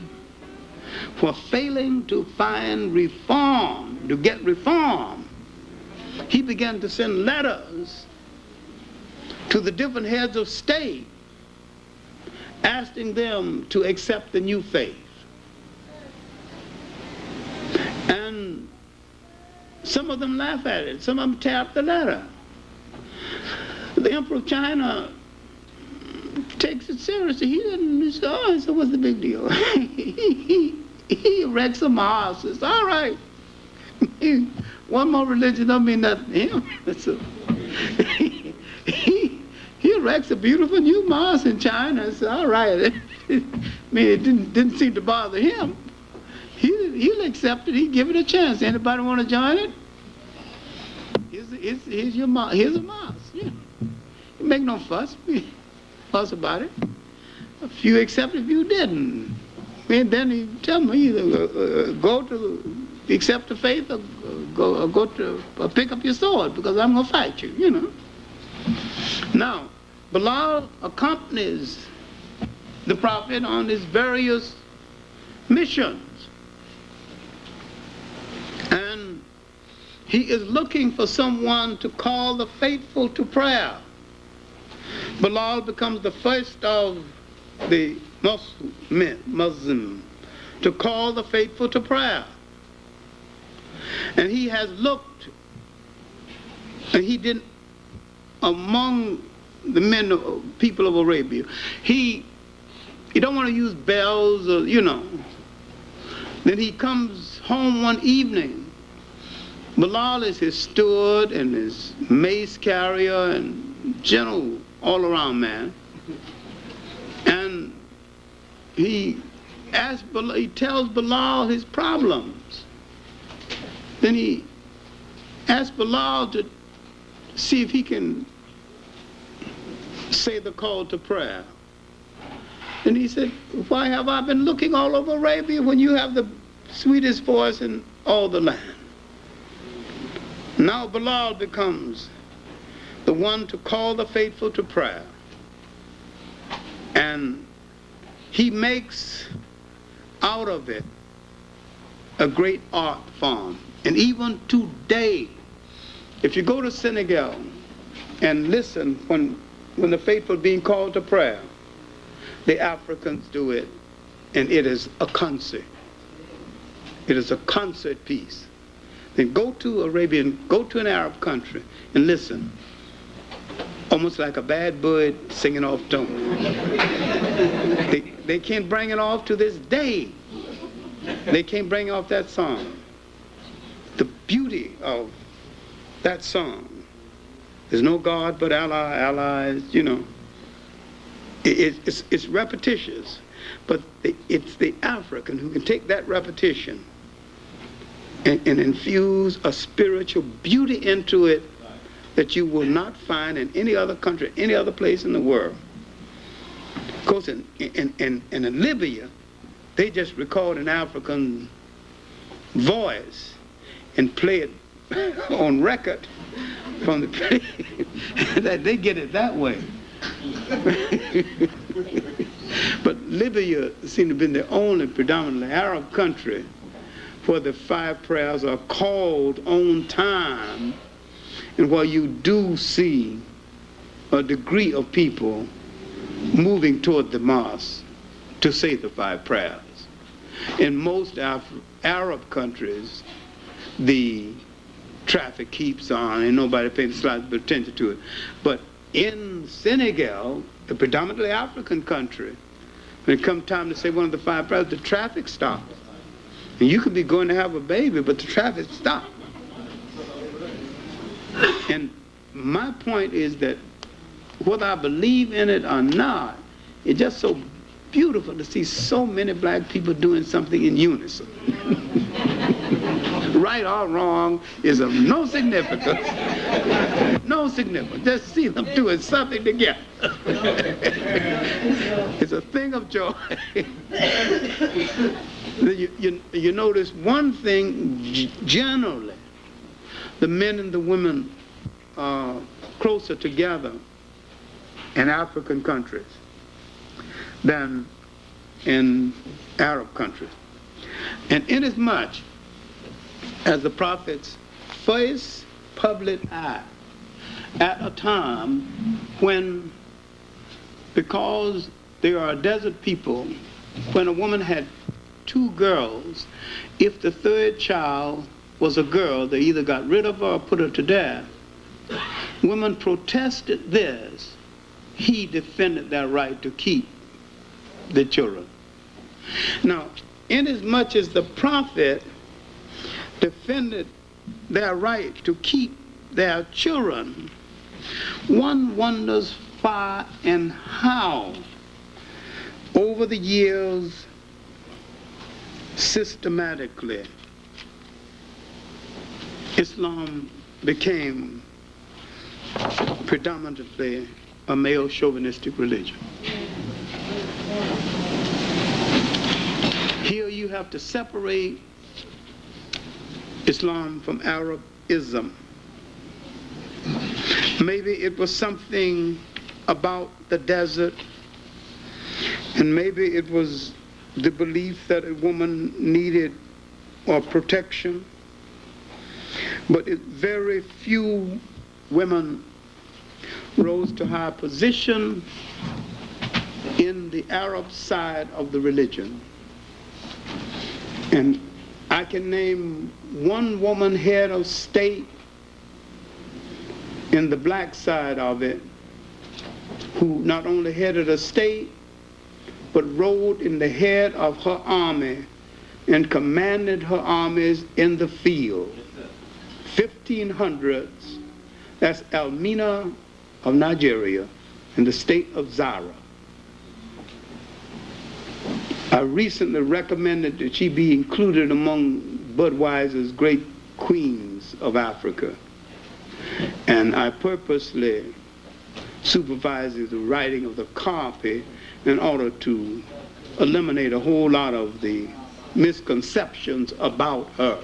where, failing to find reform, to get reform, he began to send letters to the different heads of state asking them to accept the new faith. And some of them laugh at it. Some of them tear up the letter. The Emperor of China takes it seriously. He doesn't say, oh, so what's the big deal? he erects a mosque. Says, all right. One more religion don't mean nothing to him. He erects a beautiful new mosque in China. Says, all right. I mean, it didn't seem to bother him. He'll accept it. He'll give it a chance. Anybody want to join it? Here's your mosque. Here's a mosque. Yeah. You make no fuss about it. A few accept it, a few didn't. And then he tell me either go to accept the faith or go to pick up your sword because I'm gonna fight you. Now, Bilal accompanies the prophet on his various missions. And he is looking for someone to call the faithful to prayer. Bilal becomes the first of the Muslim to call the faithful to prayer. And he has looked, and he didn't, among the people of Arabia, he don't want to use bells or, Then he comes home one evening. Bilal is his steward and his mace carrier and general all-around man. And he tells Bilal his problems. Then he asks Bilal to see if he can say the call to prayer. And he said, why have I been looking all over Arabia when you have the sweetest voice in all the land? Now Bilal becomes the one to call the faithful to prayer. And he makes out of it a great art form. And even today, if you go to Senegal and listen when the faithful are being called to prayer, the Africans do it, and it is a concert. It is a concert piece. Then go to an Arab country and listen. Almost like a bad bird singing off tone. They can't bring it off to this day. They can't bring off that song. The beauty of that song. There's no God but Allah. Allah is, It's repetitious. But it's the African who can take that repetition and infuse a spiritual beauty into it that you will not find in any other country, any other place in the world. Of course, in Libya, they just record an African voice and play it on record from the play. They get it that way. But Libya seemed to have been the only predominantly Arab country where the 5 prayers are called on time, and where you do see a degree of people moving toward the mosque to say the 5 prayers. In most Arab countries, the traffic keeps on and nobody pays slight attention to it. But in Senegal, a predominantly African country, when it comes time to say one of the 5 prayers, the traffic stops. And you could be going to have a baby, but the traffic stops. And my point is that whether I believe in it or not, it's just so beautiful to see so many black people doing something in unison. Right or wrong is of no significance. No significance. Just see them doing something together. It's a thing of joy. You notice one thing generally, the men and the women are closer together in African countries than in Arab countries. And inasmuch as the Prophet's first public act at a time when, because they are a desert people, when a woman had 2 girls, if the 3rd child was a girl, they either got rid of her or put her to death. Women protested this. He defended their right to keep the children. Now, inasmuch as the Prophet defended their right to keep their children, one wonders why and how over the years systematically Islam became predominantly a male chauvinistic religion. Here you have to separate Islam from Arabism. Maybe it was something about the desert, and maybe it was the belief that a woman needed protection, but very few women rose to high position in the Arab side of the religion. And I can name one woman head of state in the black side of it who not only headed a state but rode in the head of her army and commanded her armies in the field. 1500s, that's Elmina of Nigeria in the state of Zara. I recently recommended that she be included among Budweiser's great queens of Africa. And I purposely supervised the writing of the copy in order to eliminate a whole lot of the misconceptions about her.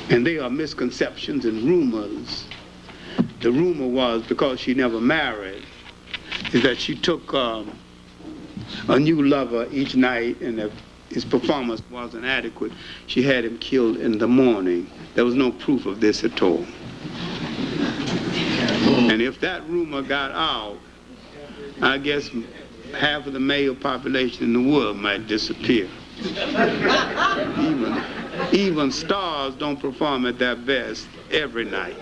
And they are misconceptions and rumors. The rumor was, because she never married, is that she took a new lover each night, and if his performance wasn't adequate, she had him killed in the morning. There was no proof of this at all. And if that rumor got out, I guess half of the male population in the world might disappear. Even stars don't perform at their best every night.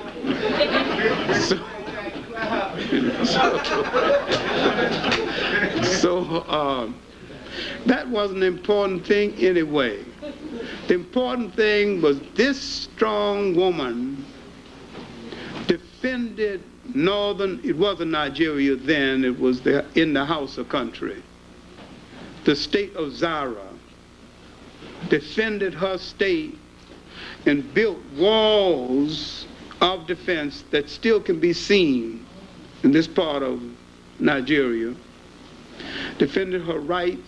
So that wasn't an important thing anyway. The important thing was this strong woman defended northern, it wasn't Nigeria then, it was in the Hausa country. The state of Zara defended her state and built walls of defense that still can be seen in this part of Nigeria, defended her right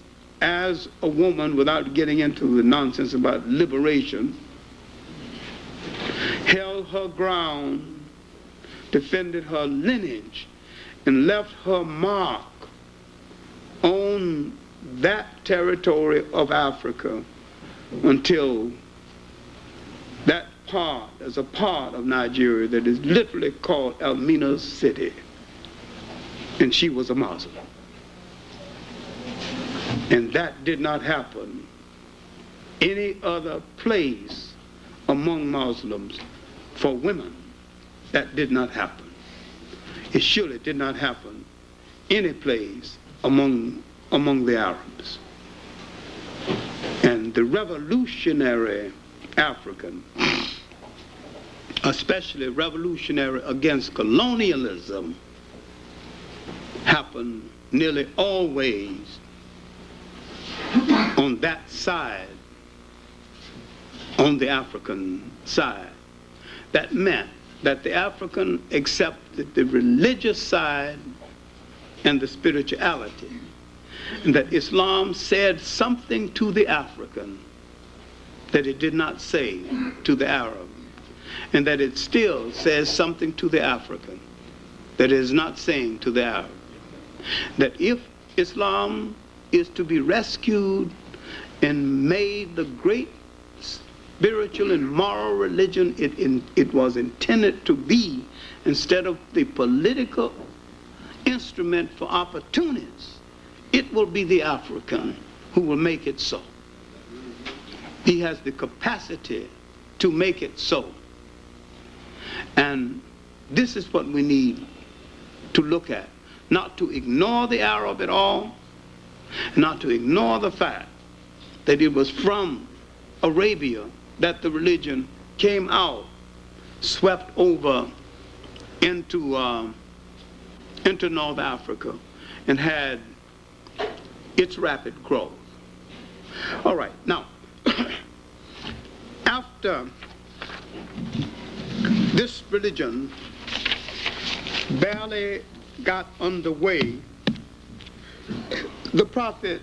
as a woman without getting into the nonsense about liberation, held her ground, defended her lineage, and left her mark on that territory of Africa until that part, as a part of Nigeria that is literally called Elmina City. And she was a Muslim. And that did not happen any other place among Muslims for women. That did not happen. It surely did not happen any place among the Arabs. And the revolutionary African, especially revolutionary against colonialism, happened nearly always on that side, on the African side. That meant that the African accepted the religious side and the spirituality, and that Islam said something to the African that it did not say to the Arab, and that it still says something to the African that it is not saying to the Arab. That if Islam is to be rescued and made the great spiritual and moral religion it was intended to be, instead of the political instrument for opportunists, it will be the African who will make it so. He has the capacity to make it so. And this is what we need to look at. Not to ignore the Arab at all, not to ignore the fact that it was from Arabia that the religion came out, swept over into North Africa, and had its rapid growth. All right, now, after this religion barely got underway, the prophet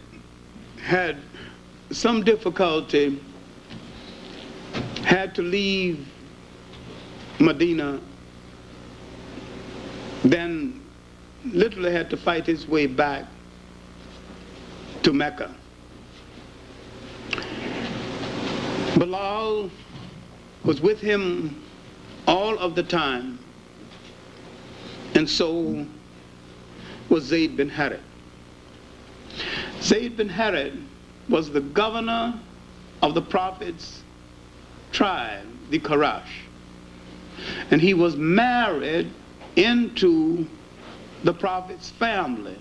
had some difficulty, had to leave Medina, then literally had to fight his way back to Mecca. Bilal was with him all of the time, and so was Zayd bin Harith. Zayd bin Harith was the governor of the Prophet's tribe, the Quraysh, and he was married into the Prophet's family,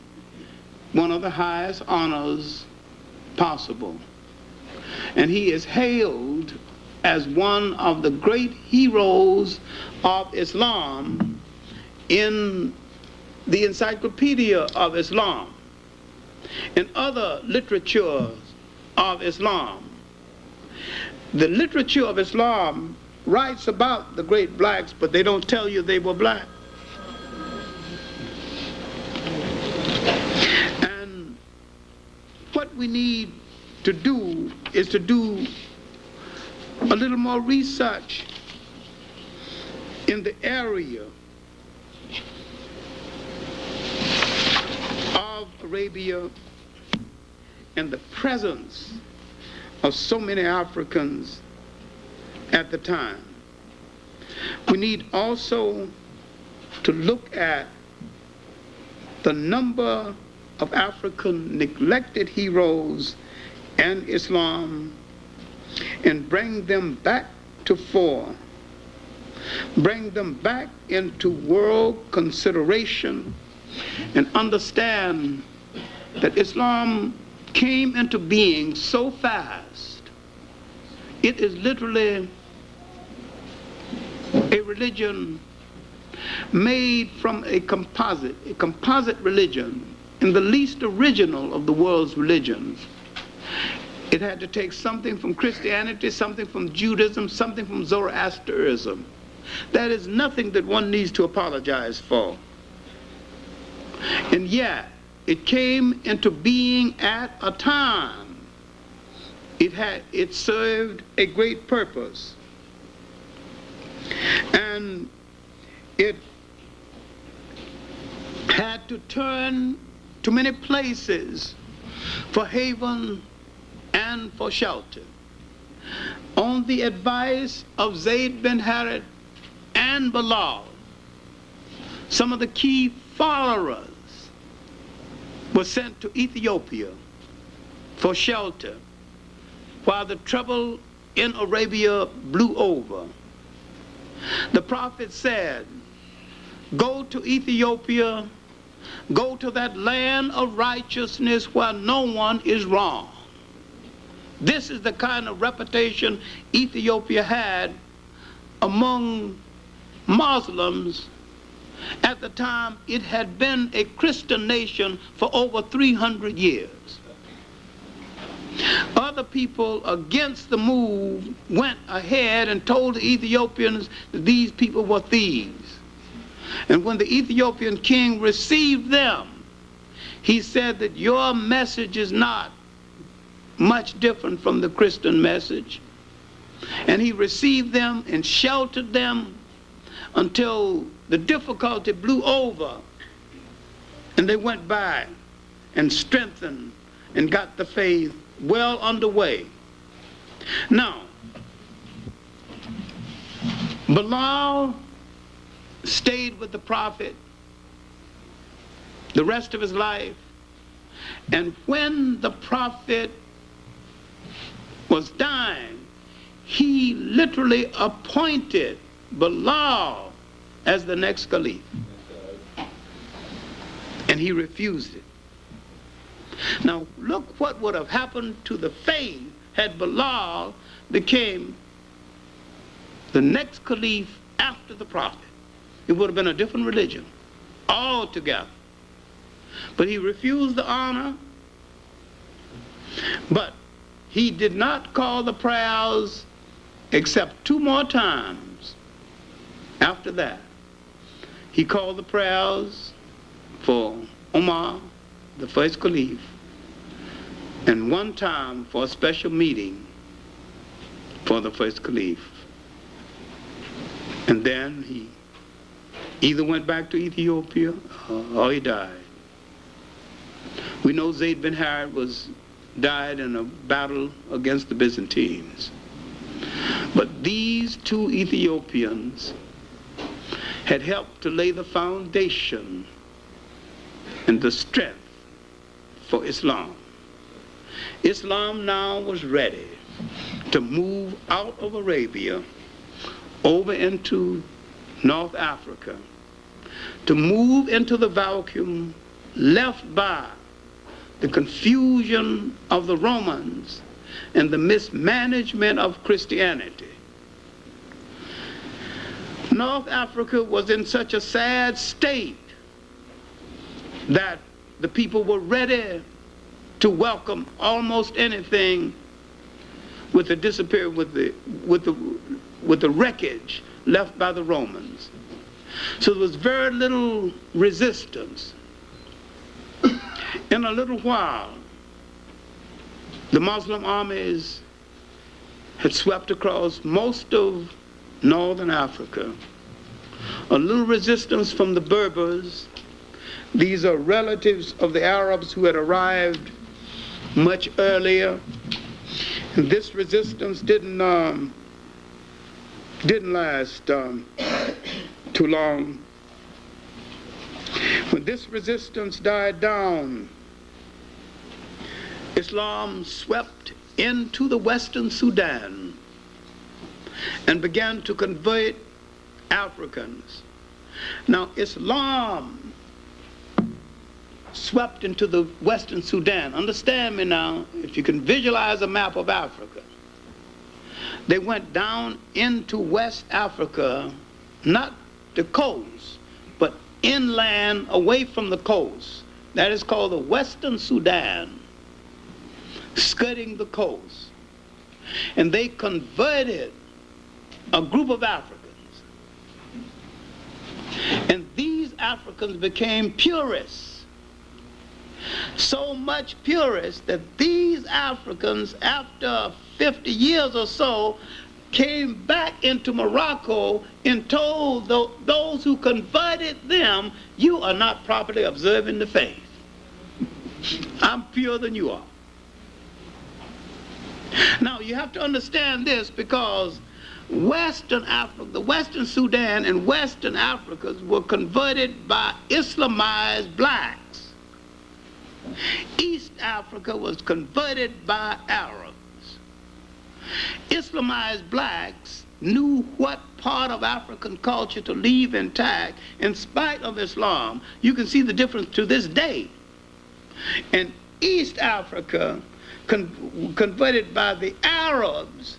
one of the highest honors possible. And he is hailed as one of the great heroes of Islam in the Encyclopedia of Islam and other literatures of Islam. The literature of Islam writes about the great blacks, but they don't tell you they were black. And what we need to do is to do a little more research in the area of Arabia and the presence of so many Africans at the time. We need also to look at the number of African neglected heroes and Islam and bring them back to fore, bring them back into world consideration, and understand that Islam came into being so fast. It is literally a religion made from a composite religion, and the least original of the world's religions. It had to take something from Christianity, something from Judaism, something from Zoroastrianism, That is nothing that one needs to apologize for. And yet, it came into being at a time. It served a great purpose. And it had to turn to many places for haven and for shelter. On the advice of Zayd bin Harith and Bilal, some of the key followers were sent to Ethiopia for shelter while the trouble in Arabia blew over. The prophet said, go to Ethiopia, go to that land of righteousness where no one is wrong. This is the kind of reputation Ethiopia had among Muslims at the time. It had been a Christian nation for over 300 years. Other people against the move went ahead and told the Ethiopians that these people were thieves. And when the Ethiopian king received them, he said that your message is not much different from the Christian message. And he received them and sheltered them until the difficulty blew over and they went by and strengthened and got the faith well underway. Now, Bilal stayed with the prophet the rest of his life, and when the prophet was dying, he literally appointed Bilal as the next caliph, and he refused it. Now look what would have happened to the faith had Bilal became the next caliph after the prophet. It would have been a different religion altogether. But he refused the honor, but he did not call the prayers except 2 more times. After that, he called the prayers for Umar, the first caliph, and 1 time for a special meeting for the first caliph. And then he either went back to Ethiopia or he died. We know Zayd bin Harith died in a battle against the Byzantines. But these 2 Ethiopians had helped to lay the foundation and the strength for Islam. Islam now was ready to move out of Arabia over into North Africa, to move into the vacuum left by the confusion of the Romans and the mismanagement of Christianity. North Africa was in such a sad state that the people were ready to welcome almost anything with the wreckage left by the Romans. So there was very little resistance. In a little while, the Muslim armies had swept across most of northern Africa. A little resistance from the Berbers. These are relatives of the Arabs who had arrived much earlier. And this resistance didn't last too long. When this resistance died down, Islam swept into the Western Sudan and began to convert Africans. Now, Islam swept into the Western Sudan. Understand me now, if you can visualize a map of Africa. They went down into West Africa, not the coast, but inland away from the coast. That is called the Western Sudan, skirting the coast. And they converted a group of Africans these Africans became purists. So much purists that these Africans, after 50 years or so, came back into Morocco and told those who converted them, you are not properly observing the faith. I'm purer than you are. Now you have to understand this, because Western Africa, the Western Sudan and Western Africans were converted by Islamized blacks. East Africa was converted by Arabs. Islamized blacks knew what part of African culture to leave intact in spite of Islam. You can see the difference to this day. And East Africa, converted by the Arabs,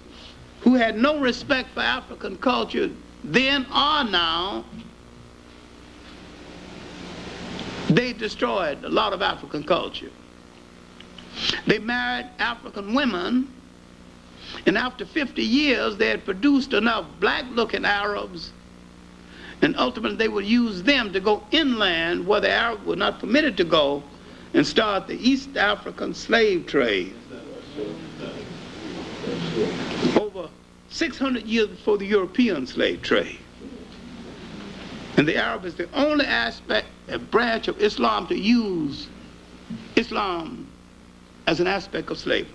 who had no respect for African culture then or now, they destroyed a lot of African culture. They married African women, and after 50 years they had produced enough black-looking Arabs, and ultimately they would use them to go inland where the Arabs were not permitted to go and start the East African slave trade. Over 600 years before the European slave trade. And the Arab is the only aspect, a branch of Islam to use Islam as an aspect of slavery.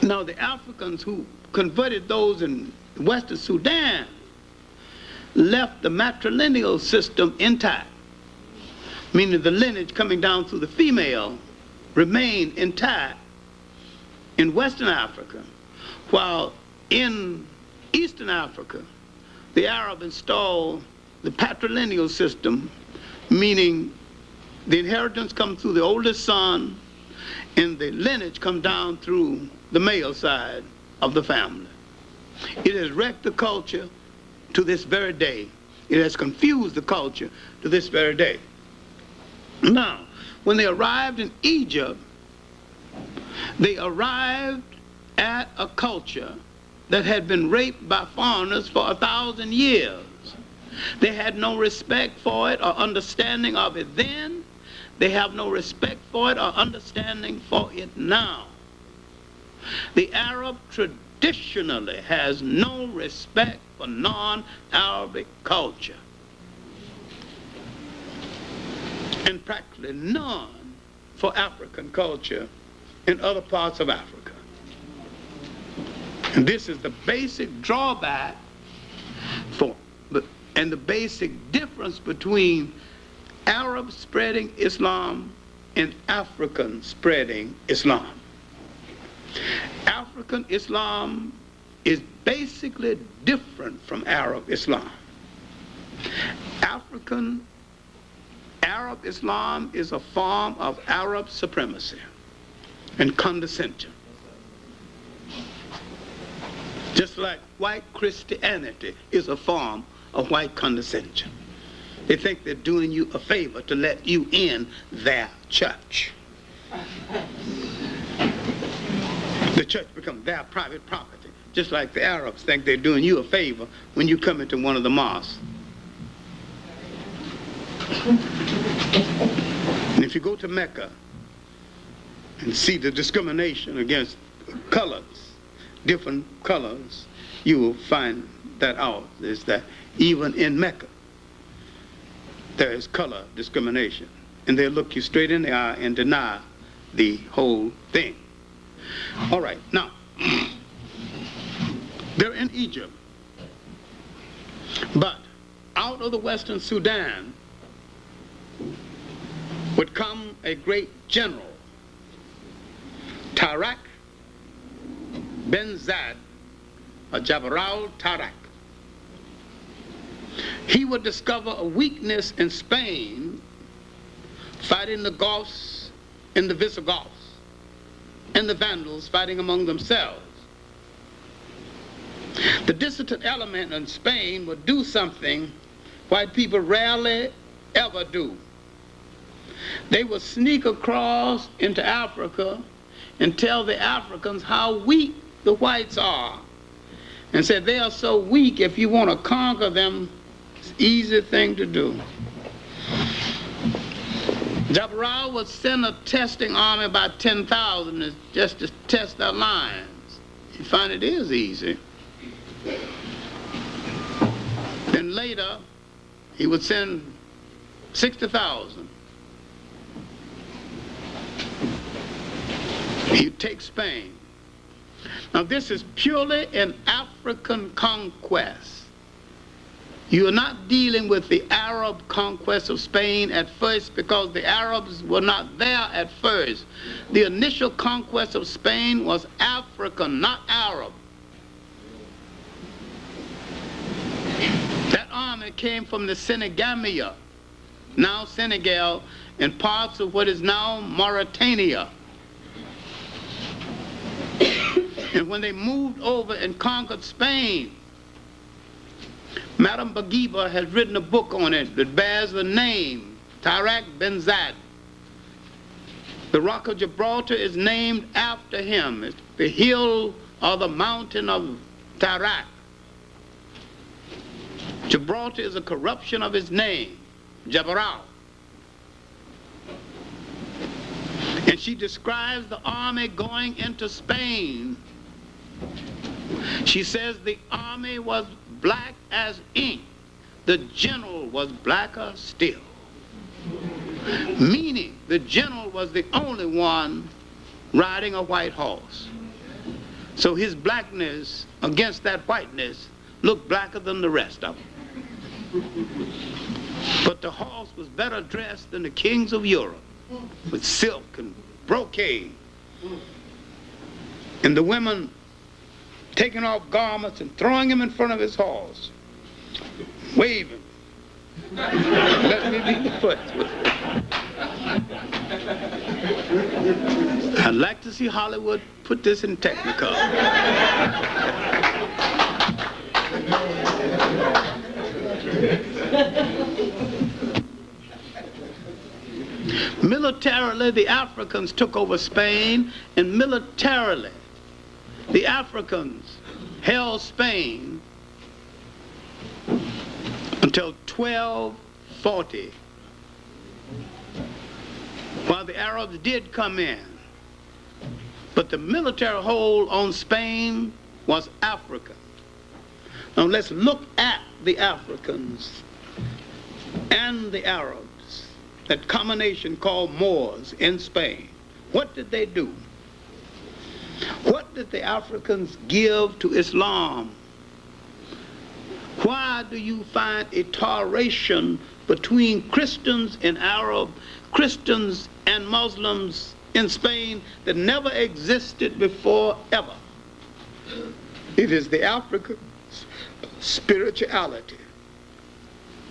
Now the Africans who converted those in Western Sudan left the matrilineal system intact, meaning the lineage coming down through the female remained intact in Western Africa, while in Eastern Africa, the Arab installed the patrilineal system, meaning the inheritance comes through the oldest son, and the lineage comes down through the male side of the family. It has wrecked the culture to this very day. It has confused the culture to this very day. Now, when they arrived in Egypt, they arrived at a culture that had been raped by foreigners for 1,000 years. They had no respect for it or understanding of it then. They have no respect for it or understanding for it now. The Arab traditionally has no respect for non-Arabic culture, and practically none for African culture in other parts of Africa. And this is the basic drawback and the basic difference between Arabs spreading Islam and Africans spreading Islam. African Islam is basically different from Arab Islam. Arab Islam is a form of Arab supremacy and condescension. Just like white Christianity is a form of white condescension. They think they're doing you a favor to let you in their church. The church becomes their private property, just like the Arabs think they're doing you a favor when you come into one of the mosques. And if you go to Mecca and see the discrimination against colors, different colors, you will find that out, is that even in Mecca, there is color discrimination. And they'll look you straight in the eye and deny the whole thing. All right, now, they're in Egypt, but out of the Western Sudan would come a great general, Tarak Ben Zad, or Jabral Tarak. He would discover a weakness in Spain, fighting the Goths and the Visigoths, and the Vandals fighting among themselves. The dissident element in Spain would do something white people rarely ever do. They would sneak across into Africa and tell the Africans how weak the whites are, and said they are so weak, if you want to conquer them easy thing to do. Jabbar would send a testing army, about 10,000, just to test their lines. You find it is easy. Then later, he would send 60,000. He'd take Spain. Now this is purely an African conquest. You are not dealing with the Arab conquest of Spain at first, because the Arabs were not there at first. The initial conquest of Spain was African, not Arab. That army came from the Senegamia, now Senegal, and parts of what is now Mauritania. And when they moved over and conquered Spain, Madame Bourguiba has written a book on it that bears the name Tarak Ben Zad. The Rock of Gibraltar is named after him. It's the hill or the mountain of Tarak. Gibraltar is a corruption of his name, Jabbar. And she describes the army going into Spain. She says the army was black as ink. The general was blacker still. Meaning the general was the only one riding a white horse. So his blackness against that whiteness looked blacker than the rest of them. But the horse was better dressed than the kings of Europe, with silk and brocade. And the women taking off garments and throwing him in front of his horse, waving. Let me beat the foot. I'd like to see Hollywood put this in Technicolor. Militarily, the Africans took over Spain, and militarily, the Africans held Spain until 1240, while the Arabs did come in. But the military hold on Spain was Africa. Now let's look at the Africans and the Arabs, that combination called Moors in Spain. What did they do? What did the Africans give to Islam? Why do you find a toleration between Christians and Arab, Christians and Muslims in Spain that never existed before ever? It is the African spirituality.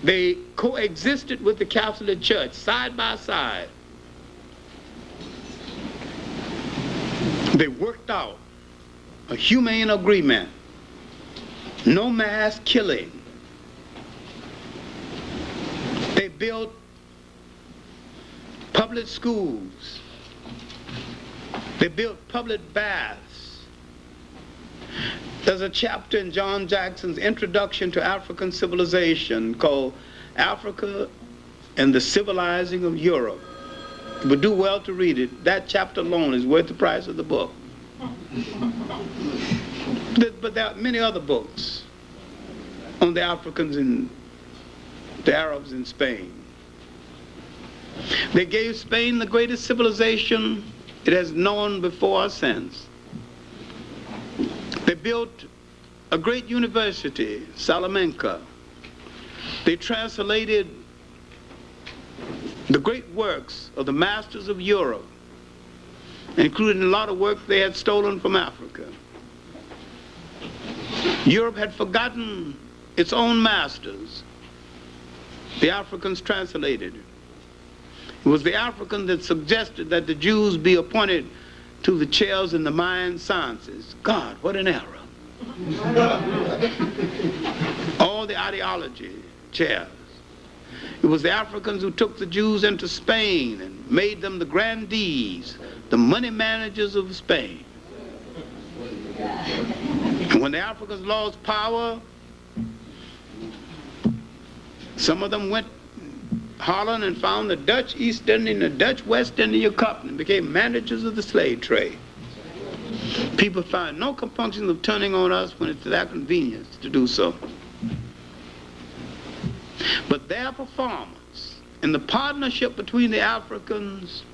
They coexisted with the Catholic Church side by side. They worked out a humane agreement. No mass killing. They built public schools. They built public baths. There's a chapter in John Jackson's Introduction to African Civilization called Africa and the Civilizing of Europe. You would do well to read it. That chapter alone is worth the price of the book. But there are many other books on the Africans and the Arabs in Spain. They gave Spain the greatest civilization it has known before or since. They built a great university, Salamanca. They translated the great works of the masters of Europe, including a lot of work they had stolen from Africa. Europe had forgotten its own masters. The Africans translated it. It was the African that suggested that the Jews be appointed to the chairs in the mind sciences. God, what an error. All the ideology chairs. It was the Africans who took the Jews into Spain and made them the grandees, the money managers of Spain. And when the Africans lost power, Some of them went Holland and found the Dutch East India and the Dutch West India Company and became managers of the slave trade. People find no compunction of turning on us when it's their convenience to do so. But their performance in the partnership between the Africans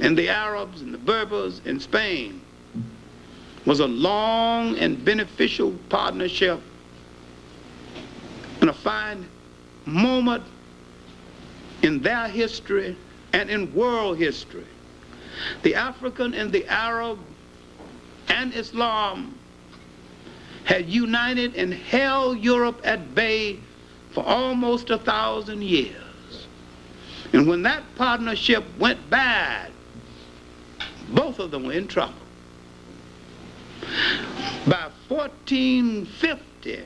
and the Arabs and the Berbers in Spain was a long and beneficial partnership and a fine moment in their history and in world history. The African and the Arab and Islam had united and held Europe at bay for almost 1,000 years. And when that partnership went bad, both of them were in trouble. By 1450,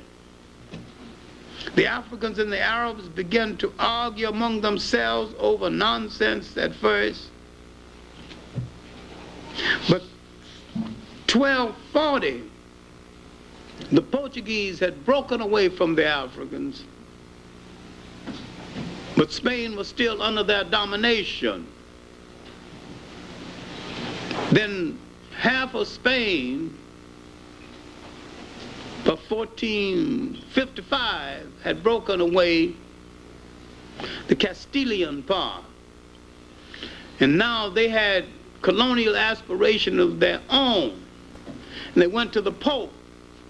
the Africans and the Arabs began to argue among themselves over nonsense at first. But 1240, the Portuguese had broken away from the Africans, but Spain was still under their domination. Then half of Spain, by 1455, had broken away, the Castilian part. And now they had colonial aspiration of their own. And they went to the Pope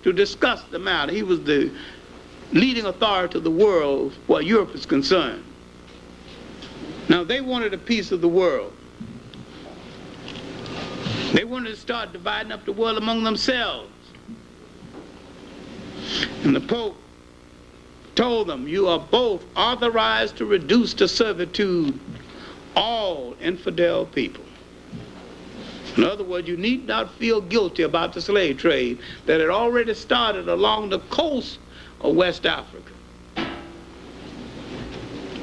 to discuss the matter. He was the leading authority of the world where Europe is concerned. Now they wanted a piece of the world. They wanted to start dividing up the world among themselves. And the Pope told them, you are both authorized to reduce to servitude all infidel people. In other words, you need not feel guilty about the slave trade that had already started along the coast of West Africa.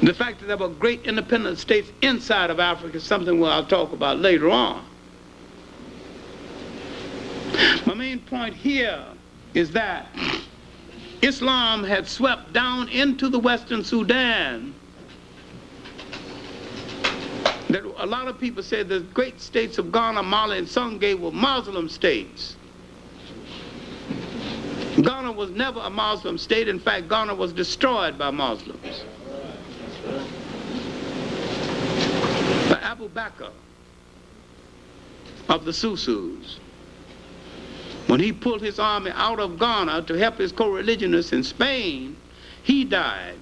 The fact that there were great independent states inside of Africa is something I'll talk about later on. My main point here is that Islam had swept down into the Western Sudan. That a lot of people say the great states of Ghana, Mali, and Songay were Muslim states. Ghana was never a Muslim state. In fact, Ghana was destroyed by Muslims. By Abu Bakr of the Susus. When he pulled his army out of Ghana to help his co-religionists in Spain, he died.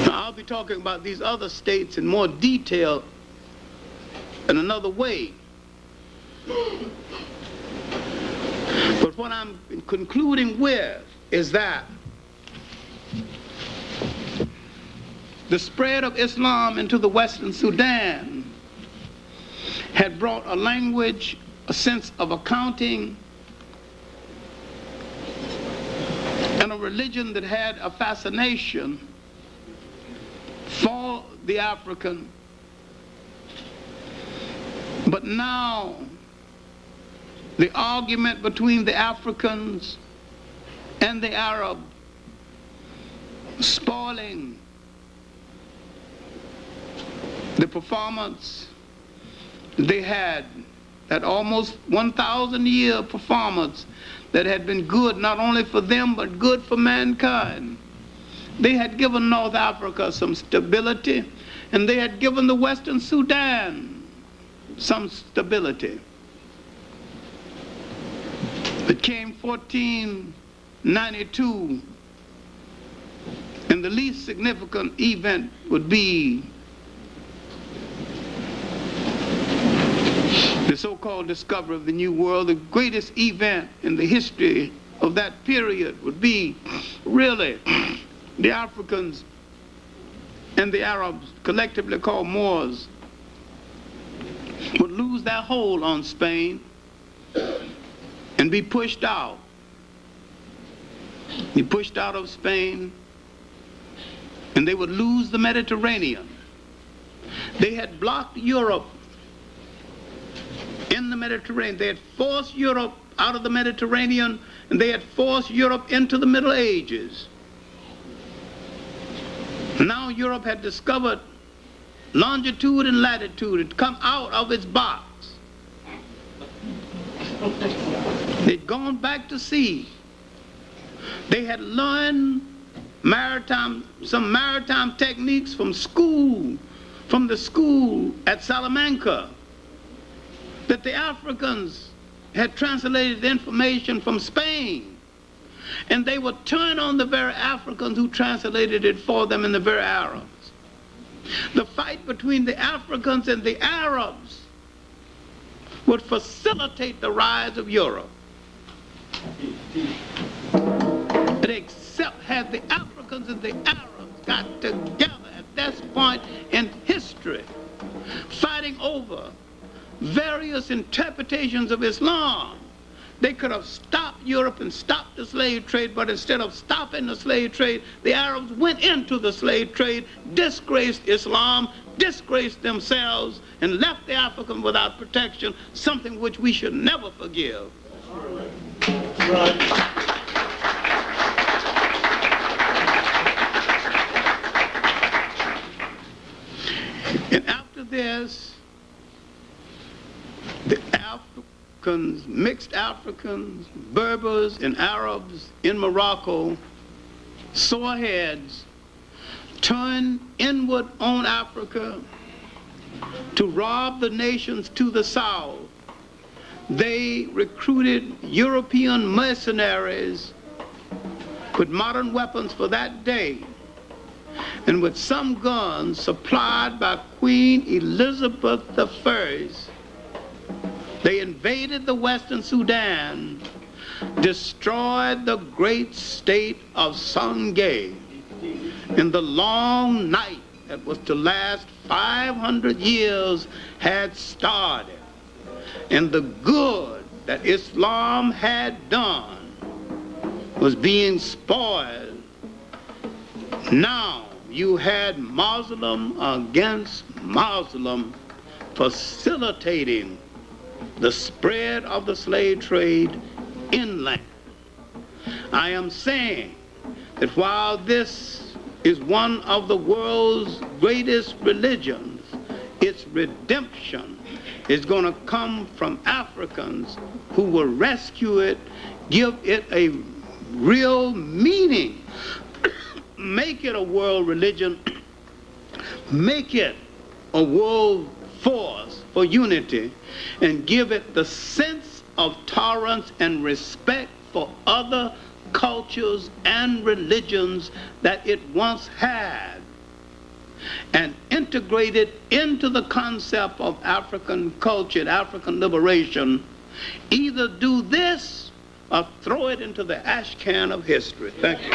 Now, I'll be talking about these other states in more detail in another way. But what I'm concluding with is that the spread of Islam into the Western Sudan had brought a language, a sense of accounting, and a religion that had a fascination for the African. But now, the argument between the Africans and the Arab, spoiling the performance they had, that almost 1,000-year performance that had been good not only for them but good for mankind. They had given North Africa some stability, and they had given the Western Sudan some stability. It came 1492, and the least significant event would be the so-called discovery of the New World. The greatest event in the history of that period would be really the Africans and the Arabs, collectively called Moors, would lose their hold on Spain and be pushed out. Be pushed out of Spain, and they would lose the Mediterranean. They had blocked Europe in the Mediterranean. They had forced Europe out of the Mediterranean, and they had forced Europe into the Middle Ages. Now Europe had discovered longitude and latitude. It had come out of its box. They'd gone back to sea. They had learned some maritime techniques from the school at Salamanca, that the Africans had translated the information from Spain, and they would turn on the very Africans who translated it for them and the very Arabs. The fight between the Africans and the Arabs would facilitate the rise of Europe. Except had the Africans and the Arabs got together at this point in history, fighting over various interpretations of Islam, they could have stopped Europe and stopped the slave trade, but instead of stopping the slave trade, the Arabs went into the slave trade, disgraced Islam, disgraced themselves, and left the African without protection, something which we should never forgive. Right. And after this, the Africans, mixed Africans, Berbers, and Arabs in Morocco, sore heads, turned inward on Africa to rob the nations to the south. They recruited European mercenaries with modern weapons for that day, and with some guns supplied by Queen Elizabeth I, they invaded the Western Sudan, destroyed the great state of Sangay. In the long night that was to last 500 years had started, and the good that Islam had done was being spoiled. Now you had Muslim against Muslim facilitating the spread of the slave trade inland. I am saying that while this is one of the world's greatest religions, its redemption is going to come from Africans who will rescue it, give it a real meaning, make it a world religion, make it a world force for unity, and give it the sense of tolerance and respect for other cultures and religions that it once had, and integrate it into the concept of African culture and African liberation. Either do this or throw it into the ash can of history. Thank you.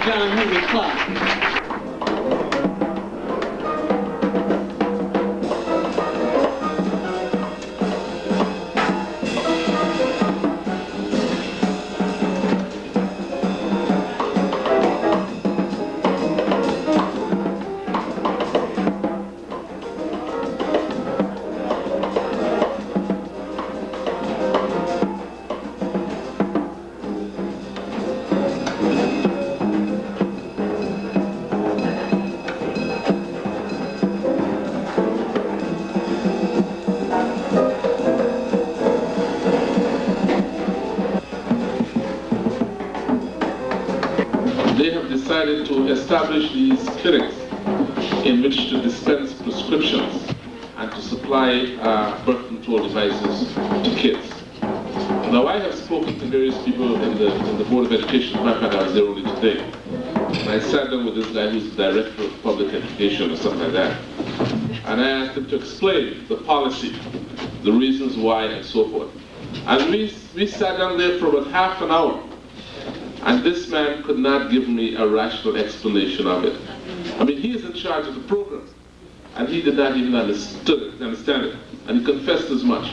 Henrik Clarke. To establish these clinics in which to dispense prescriptions and to supply birth control devices to kids. Now, I have spoken to various people in the Board of Education department. I was there only today. And I sat down with this guy who's the director of public education or something like that. And I asked him to explain the policy, the reasons why, and so forth. And we sat down there for about half an hour. And this man could not give me a rational explanation of it. I mean, he is in charge of the program. and he did not even understand it, and he confessed as much.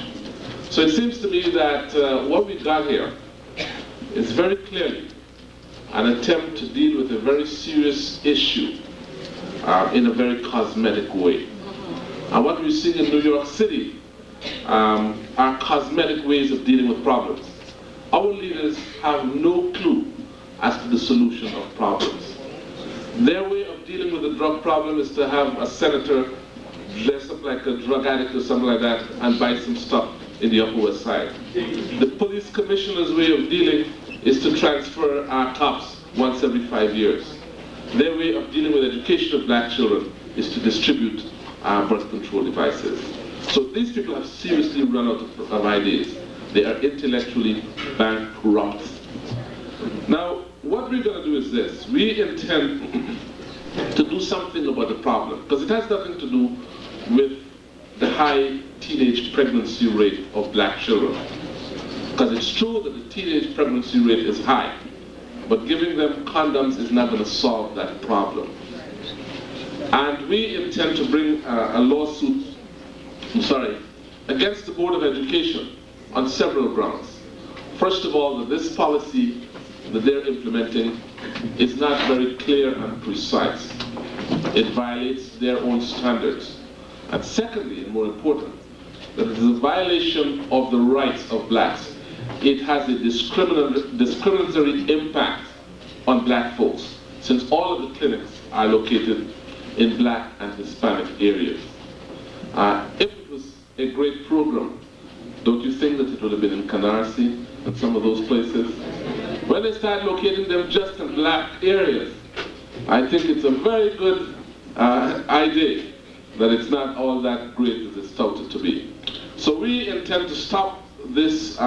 So it seems to me that what we got here is very clearly an attempt to deal with a very serious issue in a very cosmetic way. And what we're seeing in New York City are cosmetic ways of dealing with problems. Our leaders have no clue as to the solution of problems. Their way of dealing with the drug problem is to have a senator dress up like a drug addict or something like that and buy some stuff in the Upper West Side. The police commissioner's way of dealing is to transfer our cops once every 5 years. Their way of dealing with education of black children is to distribute birth control devices. So these people have seriously run out of ideas. They are intellectually bankrupt. Now, what we're going to do is this. We intend to do something about the problem, because it has nothing to do with the high teenage pregnancy rate of black children. Because it's true that the teenage pregnancy rate is high, but giving them condoms is not going to solve that problem. And we intend to bring a lawsuit, against the Board of Education on several grounds. First of all, that this policy that they're implementing is not very clear and precise. It violates their own standards. And secondly, and more important, that it is a violation of the rights of blacks. It has a discriminatory impact on black folks, since all of the clinics are located in black and Hispanic areas. If it was a great program, don't you think that it would have been in Canarsie and some of those places? When they start locating them just in black areas, I think it's a very good idea that it's not all that great as it's touted to be. So we intend to stop this,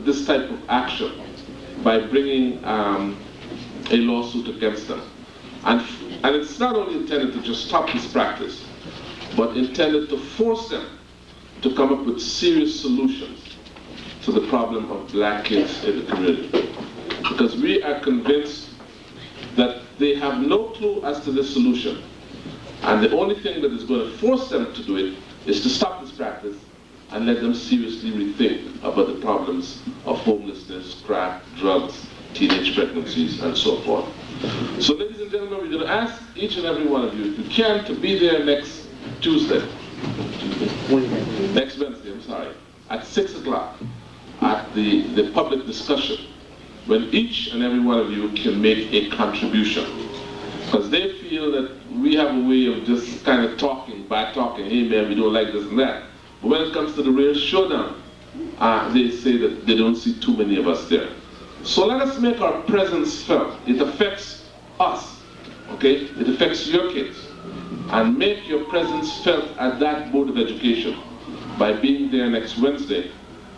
this type of action by bringing a lawsuit against them. And it's not only intended to just stop this practice, but intended to force them to come up with serious solutions to the problem of black kids in the community. Because we are convinced that they have no clue as to this solution. And the only thing that is going to force them to do it is to stop this practice and let them seriously rethink about the problems of homelessness, crack, drugs, teenage pregnancies, and so forth. So ladies and gentlemen, we're going to ask each and every one of you, if you can, to be there next Tuesday. Next Wednesday, I'm sorry, at 6 o'clock at the public discussion, when each and every one of you can make a contribution. Because they feel that we have a way of just kind of talking, bad talking, hey man, we don't like this and that. But when it comes to the real showdown, they say that they don't see too many of us there. So let us make our presence felt. It affects us, okay? It affects your kids. And make your presence felt at that Board of Education by being there next Wednesday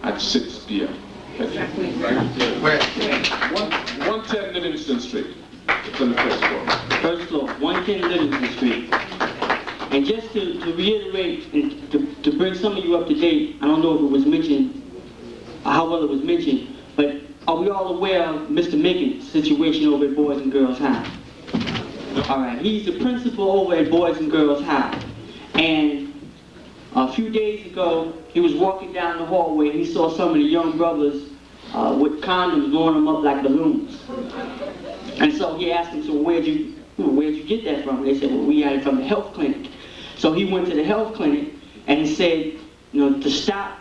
at 6 p.m. Exactly. 110 Livingston Street. It's on the first floor. First floor, 110 Livingston Street. And just to reiterate and to bring some of you up to date, I don't know if it was mentioned, how well it was mentioned, but are we all aware of Mr. Mickens' situation over at Boys and Girls High? All right, he's the principal over at Boys and Girls High. And a few days ago, he was walking down the hallway and he saw some of the young brothers with condoms blowing them up like balloons. And so he asked them, so where'd you get that from? They said, well, we got it from the health clinic. So he went to the health clinic and he said, you know, to stop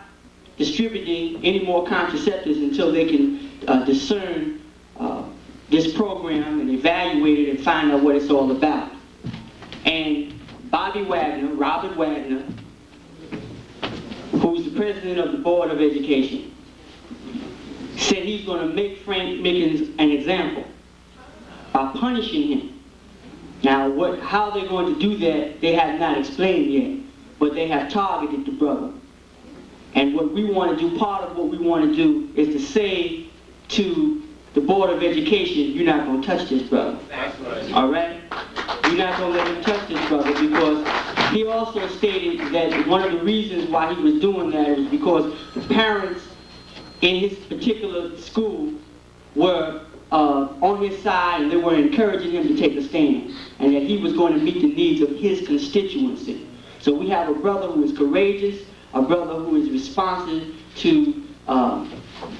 distributing any more contraceptives until they can discern this program and evaluate it and find out what it's all about. And Robert Wagner, who's the president of the Board of Education, said he's going to make Frank Mickens an example by punishing him. Now, how they're going to do that, they have not explained yet, but they have targeted the brother. And what we want to do, part of what we want to do, is to say to the Board of Education, you're not going to touch this brother. All right? You're not going to let him touch this brother, because he also stated that one of the reasons why he was doing that was because the parents in his particular school were on his side, and they were encouraging him to take a stand, and that he was going to meet the needs of his constituency. So we have a brother who is courageous, a brother who is responsive to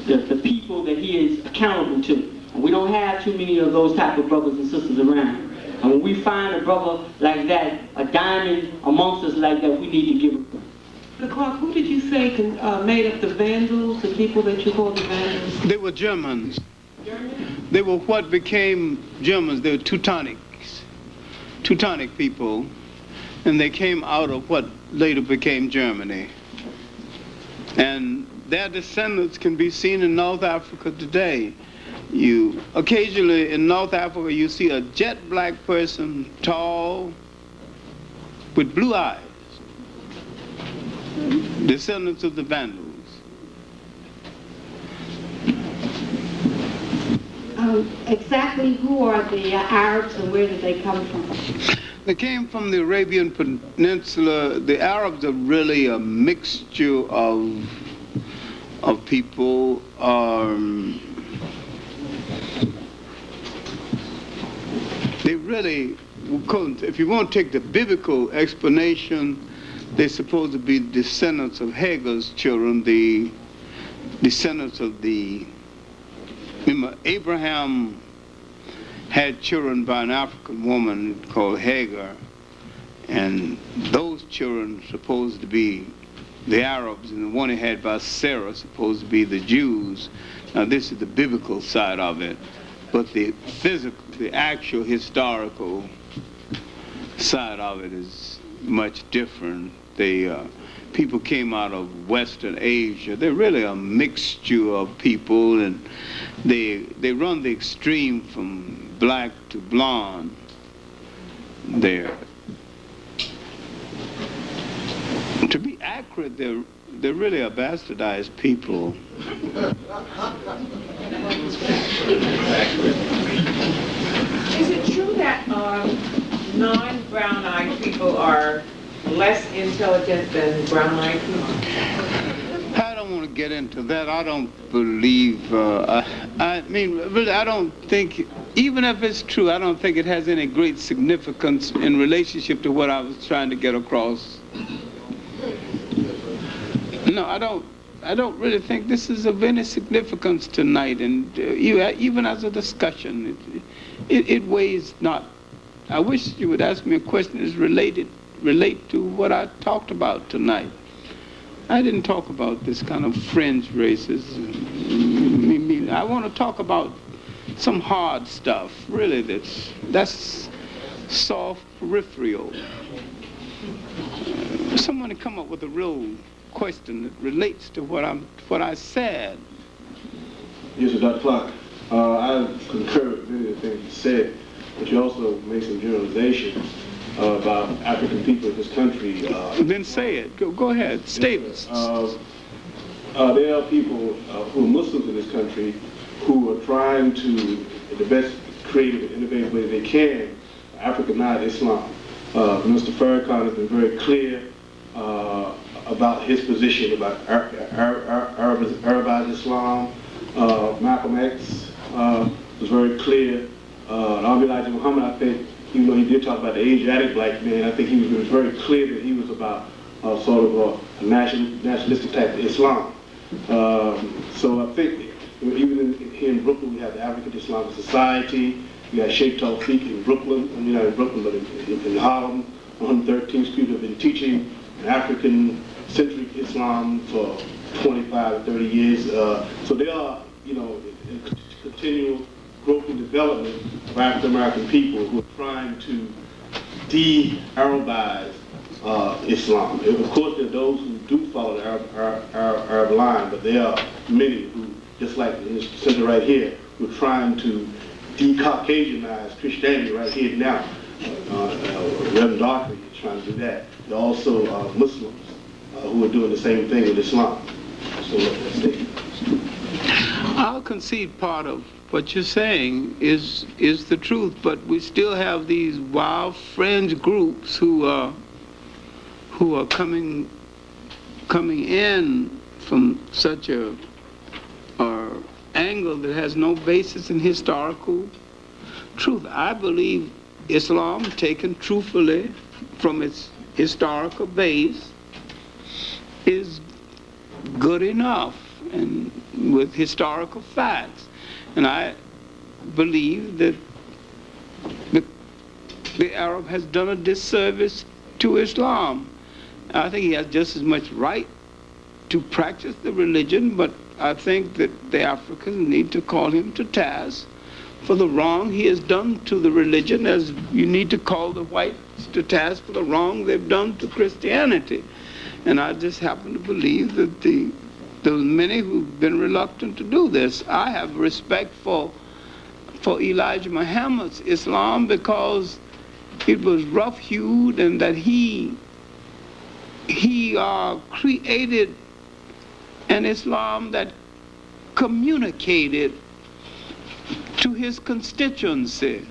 the people that he is accountable to. And we don't have too many of those type of brothers and sisters around. And when we find a brother like that, a diamond amongst us like that, we need to give him. Clarke, who did you say made up the Vandals, the people that you call the Vandals? They were Germans. Germans? They were what became Germans. They were Teutonic people, and they came out of what later became Germany. And their descendants can be seen in North Africa today. You occasionally in North Africa you see a jet black person, tall, with blue eyes, descendants of the Vandals. Exactly who are the Arabs and where did they come from? They came from the Arabian Peninsula. The Arabs are really a mixture of people. They really, if you want to take the biblical explanation, they're supposed to be descendants of Hagar's children, the descendants of the... Remember, Abraham had children by an African woman called Hagar, and those children supposed to be the Arabs, and the one he had by Sarah supposed to be the Jews. Now this is the biblical side of it, but the physical, the actual historical side of it is much different. People came out of Western Asia. They're really a mixture of people, and they run the extreme from black to blonde there. To be accurate, they're really a bastardized people. Is it true that non-brown-eyed people are less intelligent than brown-eyed people? I don't want to get into that. I don't believe, I mean, really, I don't think, even if it's true, I don't think it has any great significance in relationship to what I was trying to get across. No, I don't really think this is of any significance tonight, and even as a discussion, it weighs not. I wish you would ask me a question that's relate to what I talked about tonight. I didn't talk about this kind of fringe races. I want to talk about some hard stuff, really, that's soft, peripheral. Someone to come up with a real question that relates to what I said. Yes, sir, Dr. Clarke. I concur with many of the things you said, but you also made some generalizations about African people in this country. Then say it. Go ahead. State it. There are people who are Muslims in this country who are trying to, in the best creative and innovative way they can, Africanize Islam. Mr. Farrakhan has been very clear about his position about Arabized Islam. Malcolm X was very clear. Elijah Muhammad, I think, even though he did talk about the Asiatic black man, I think he was very clear that he was about sort of a nationalistic type of Islam. So I think even here in Brooklyn, we have the African Islamic Society. We got Sheikh Tawfiq in Brooklyn. I mean, not in Brooklyn, but in Harlem, 113th Street, have been teaching African-centric Islam for 25, 30 years. So they are, in continual growth and development of African American people who are trying to de-Arabize Islam. And of course, there are those who do follow the Arab line, but there are many who, just like in this center right here, who are trying to de-Caucasianize Christianity right here now. Reverend Darkley is trying to do that. There are also Muslims who are doing the same thing with Islam. So that's it. I'll concede part of what you're saying is the truth, but we still have these wild fringe groups who are coming in from such a angle that has no basis in historical truth. I believe Islam, taken truthfully from its historical base, is good enough and with historical facts. And I believe that the Arab has done a disservice to Islam. I think he has just as much right to practice the religion, but I think that the Africans need to call him to task for the wrong he has done to the religion, as you need to call the whites to task for the wrong they've done to Christianity. And I just happen to believe that those many who've been reluctant to do this. I have respect for Elijah Muhammad's Islam because it was rough-hewed, and that he created an Islam that communicated to his constituency,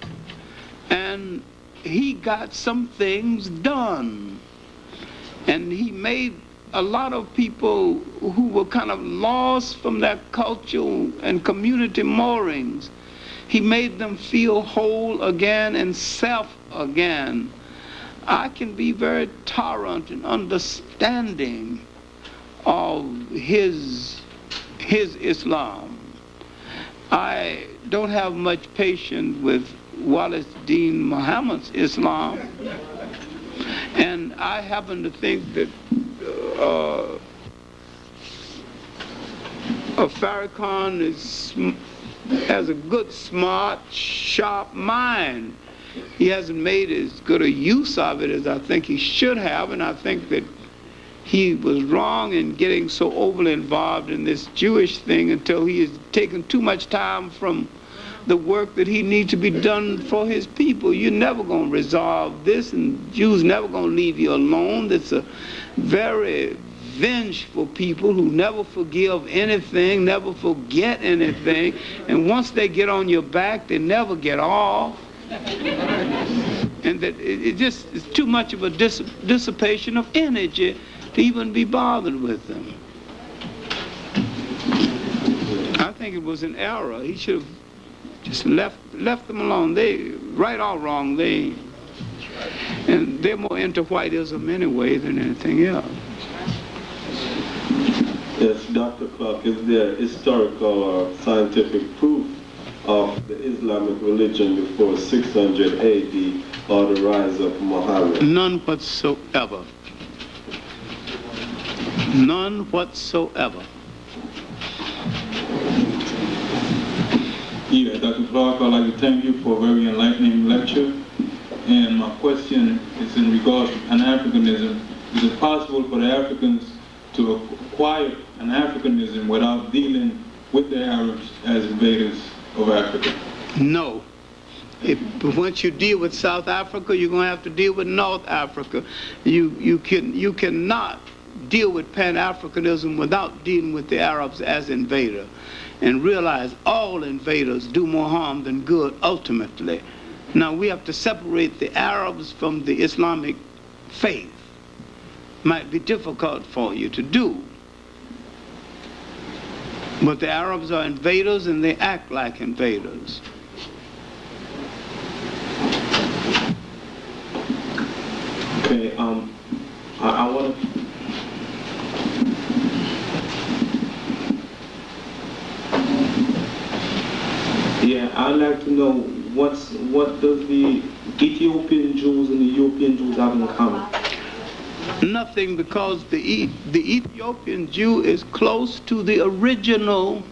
and he got some things done, and he made a lot of people who were kind of lost from their cultural and community moorings. He made them feel whole again and self again. I can be very tolerant and understanding of his Islam. I don't have much patience with Wallace Dean Muhammad's Islam, and I happen to think that Farrakhan has a good, smart, sharp mind. He hasn't made as good a use of it as I think he should have, and I think that he was wrong in getting so overly involved in this Jewish thing until he has taken too much time from the work that he needs to be done for his people. You're never going to resolve this, and Jews never going to leave you alone. It's a very vengeful people who never forgive anything, never forget anything, and once they get on your back, they never get off. And that it just is too much of a dissipation of energy to even be bothered with them. I think it was an error. He should have just left them alone. They, right or wrong, and they're more into whiteism anyway than anything else. Yes, Dr. Clarke, is there historical or scientific proof of the Islamic religion before 600 AD or the rise of Muhammad? None whatsoever. None whatsoever. Yeah, Dr. Clarke, I'd like to thank you for a very enlightening lecture. And my question is in regards to Pan-Africanism. Is it possible for the Africans to acquire an Africanism without dealing with the Arabs as invaders of Africa? No. Once you deal with South Africa, you're going to have to deal with North Africa. You cannot deal with Pan-Africanism without dealing with the Arabs as invader, and realize all invaders do more harm than good ultimately. Now we have to separate the Arabs from the Islamic faith. Might be difficult for you to do, but the Arabs are invaders and they act like invaders. Okay, I want to... Yeah, I'd like to know what does the Ethiopian Jews and the European Jews have in common? Nothing, because the Ethiopian Jew is close to the original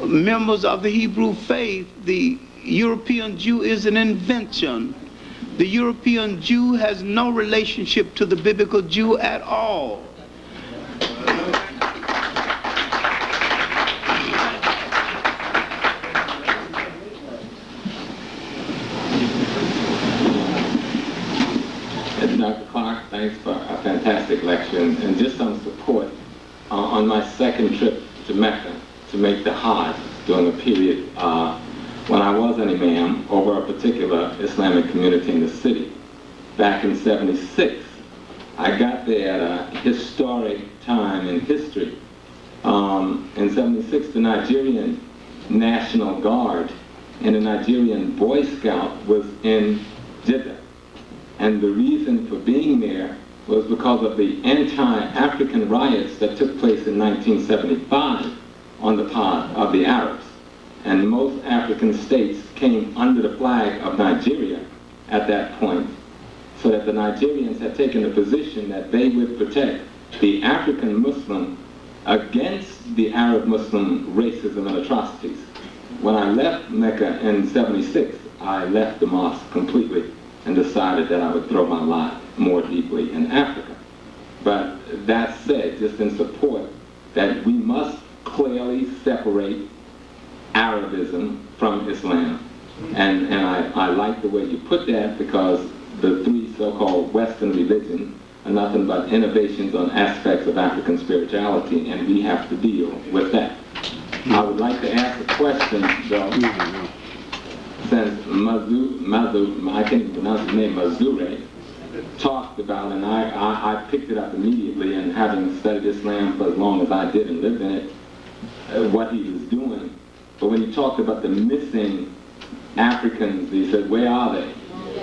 members of the Hebrew faith. The European Jew is an invention. The European Jew has no relationship to the biblical Jew at all. Dr. Clarke, thanks for a fantastic lecture, and just some support on my second trip to Mecca to make the Hajj during a period when I was an imam over a particular Islamic community in the city. Back in '76, I got there at a historic time in history. In '76, the Nigerian National Guard and a Nigerian Boy Scout was in Jeddah. And the reason for being there was because of the anti-African riots that took place in 1975 on the part of the Arabs. And most African states came under the flag of Nigeria at that point, so that the Nigerians had taken the position that they would protect the African Muslim against the Arab Muslim racism and atrocities. When I left Mecca in '76, I left the mosque completely and decided that I would throw my lot more deeply in Africa. But that said, just in support that we must clearly separate Arabism from Islam. And I like the way you put that, because the three so-called Western religions are nothing but innovations on aspects of African spirituality, and we have to deal with that. I would like to ask a question, though, since I can't even pronounce his name, Mazure, talked about, and I picked it up immediately, and having studied Islam for as long as I did and lived in it, what he was doing. But when he talked about the missing Africans, he said, where are they?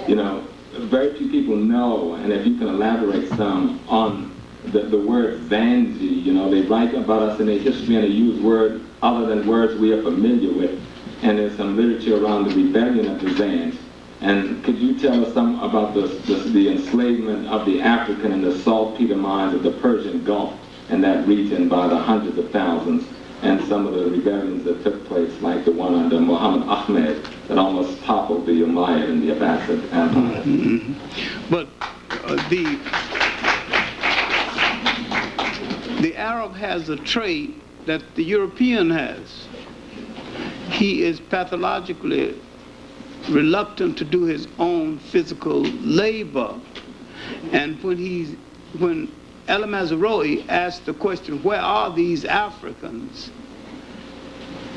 You know, very few people know, and if you can elaborate some on the word Zanji, you know, they write about us in their history and they use words other than words we are familiar with. And there's some literature around the rebellion of the Zanj. And could you tell us some about the enslavement of the African and the saltpeter mines of the Persian Gulf and that region by the hundreds of thousands, and some of the rebellions that took place, like the one under Muhammad Ahmed that almost toppled the Umayyad and the Abbasid Empire? But the Arab has a trait that the European has. He is pathologically reluctant to do his own physical labor. And when El Mazaroi asked the question, where are these Africans?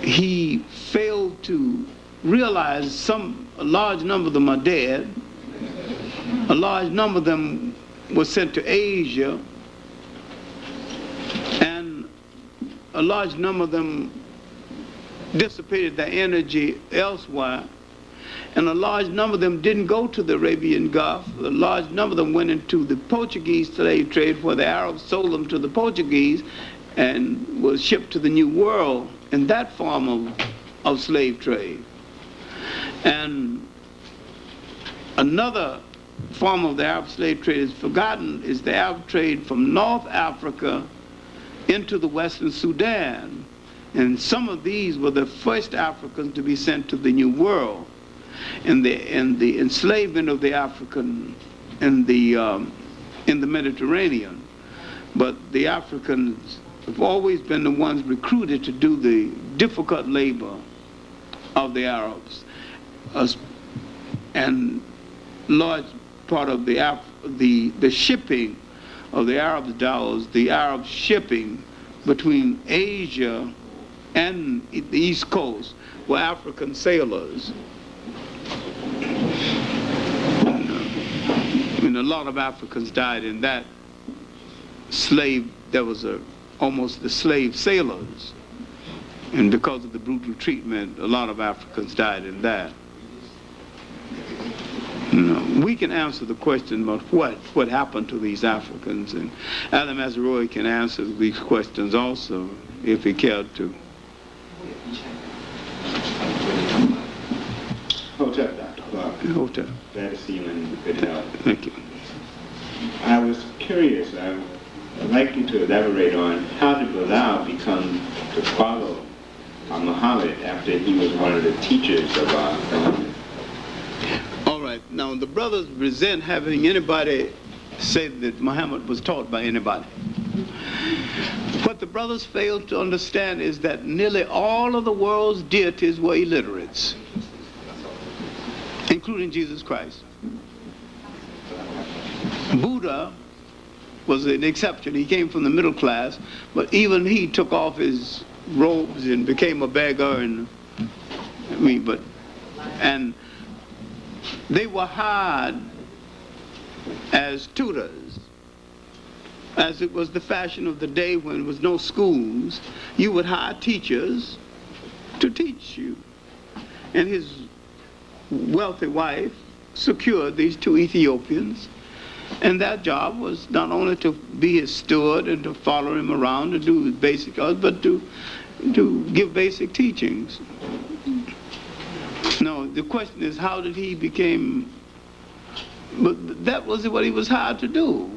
He failed to realize a large number of them are dead. A large number of them were sent to Asia. And a large number of them dissipated their energy elsewhere. And a large number of them didn't go to the Arabian Gulf. A large number of them went into the Portuguese slave trade, where the Arabs sold them to the Portuguese and was shipped to the New World in that form of slave trade. And another form of the Arab slave trade is forgotten, is the Arab trade from North Africa into the Western Sudan. And some of these were the first Africans to be sent to the New World. And the enslavement of the African in the Mediterranean. But the Africans have always been the ones recruited to do the difficult labor of the Arabs. And large part of the shipping of the Arabs' dhows, the Arab shipping between Asia and the East Coast were African sailors. I mean, a lot of Africans died in that slave. There was almost the slave sailors, and because of the brutal treatment, a lot of Africans died in that. You know, we can answer the question about what happened to these Africans, and Alan Mazaroi can answer these questions also if he cared to. Hotep, Dr. Clarke. Hotep. Glad to see you in good health. Thank you. I was curious. I'd like you to elaborate on how did Bilal become to follow Muhammad after he was one of the teachers of Muhammad? All right. Now, the brothers resent having anybody say that Muhammad was taught by anybody. What the brothers failed to understand is that nearly all of the world's deities were illiterates, including Jesus Christ. Buddha was an exception. He came from the middle class, but even he took off his robes and became a beggar, and they were hired as tutors. As it was the fashion of the day when there was no schools, you would hire teachers to teach you. And his wealthy wife secured these 2 Ethiopians, and their job was not only to be his steward and to follow him around and do his basic jobs, but to give basic teachings. No, the question is, how did he become? But that was what he was hired to do.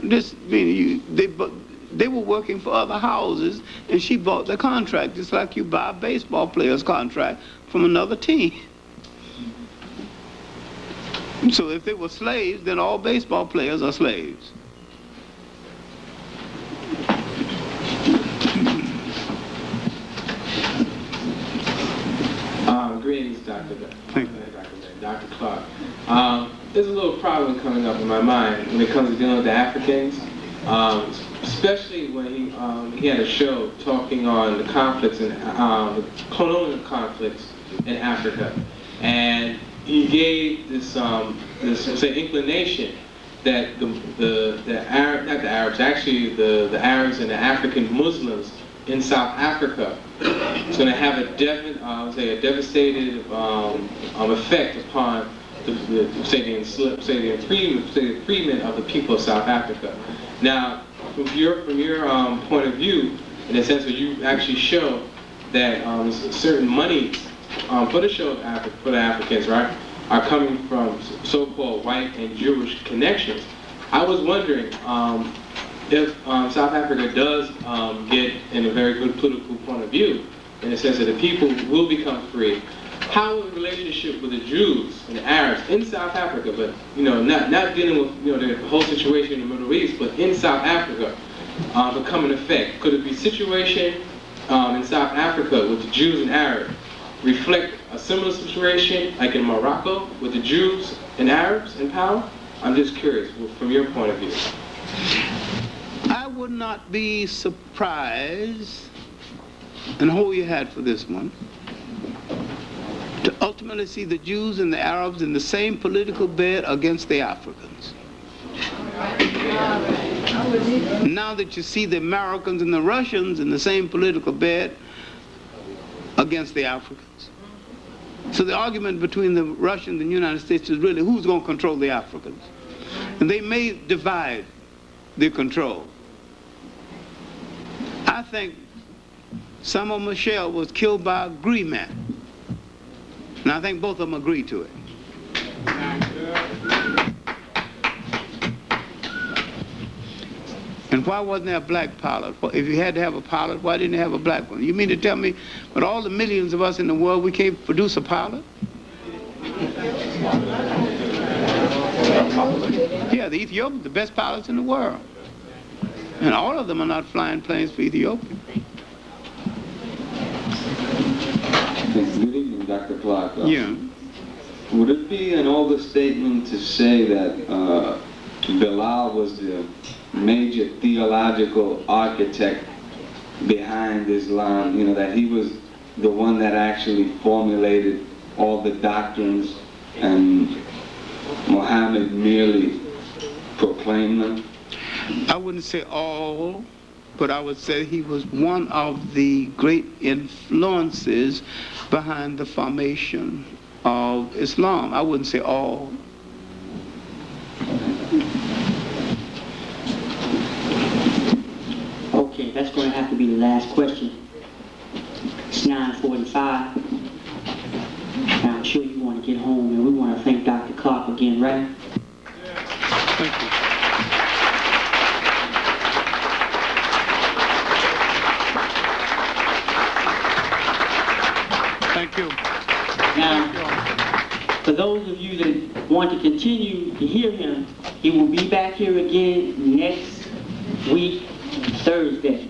This, they were working for other houses, and she bought the contract, just like you buy a baseball player's contract from another team. So if they were slaves, then all baseball players are slaves. Greetings, Dr. Thank you. Dr. Clarke. There's a little problem coming up in my mind when it comes to dealing with the Africans, especially when he had a show talking on the conflicts and the colonial conflicts in Africa, and he gave this say inclination that the Arabs and the African Muslims in South Africa is going to have a devastated effect upon the freedom of the people of South Africa. Now, from your point of view, in the sense that you actually show that certain money for the Africans, right, are coming from so-called white and Jewish connections. I was wondering if South Africa does get in a very good political point of view, in the sense that the people will become free, how will the relationship with the Jews and the Arabs in South Africa, but not dealing with the whole situation in the Middle East, but in South Africa, become an effect? Could it be situation in South Africa with the Jews and Arabs reflect a similar situation like in Morocco with the Jews and Arabs in power? I'm just curious from your point of view. I would not be surprised, and hold your hat for this one, to ultimately see the Jews and the Arabs in the same political bed against the Africans. Now that you see the Americans and the Russians in the same political bed against the Africans. So the argument between the Russians and the United States is really who's going to control the Africans. And they may divide the control. I think Samuel Michel was killed by agreement. And I think both of them agreed to it. And why wasn't there a black pilot? If you had to have a pilot, why didn't you have a black one? You mean to tell me, with all the millions of us in the world, we can't produce a pilot? Yeah, the Ethiopians, the best pilots in the world. And all of them are not flying planes for Ethiopia. Good evening, Dr. Clarke. Yeah. Would it be an overstatement to say that Bilal was the major theological architect behind Islam, that he was the one that actually formulated all the doctrines and Muhammad merely proclaimed them? I wouldn't say all, but I would say he was one of the great influences behind the formation of Islam. I wouldn't say all. Okay, that's going to have to be the last question. It's 9:45. And I'm sure you want to get home, and we want to thank Dr. Clarke again, right? Thank you. Thank you. Now, for those of you that want to continue to hear him, he will be back here again next week, Thursday.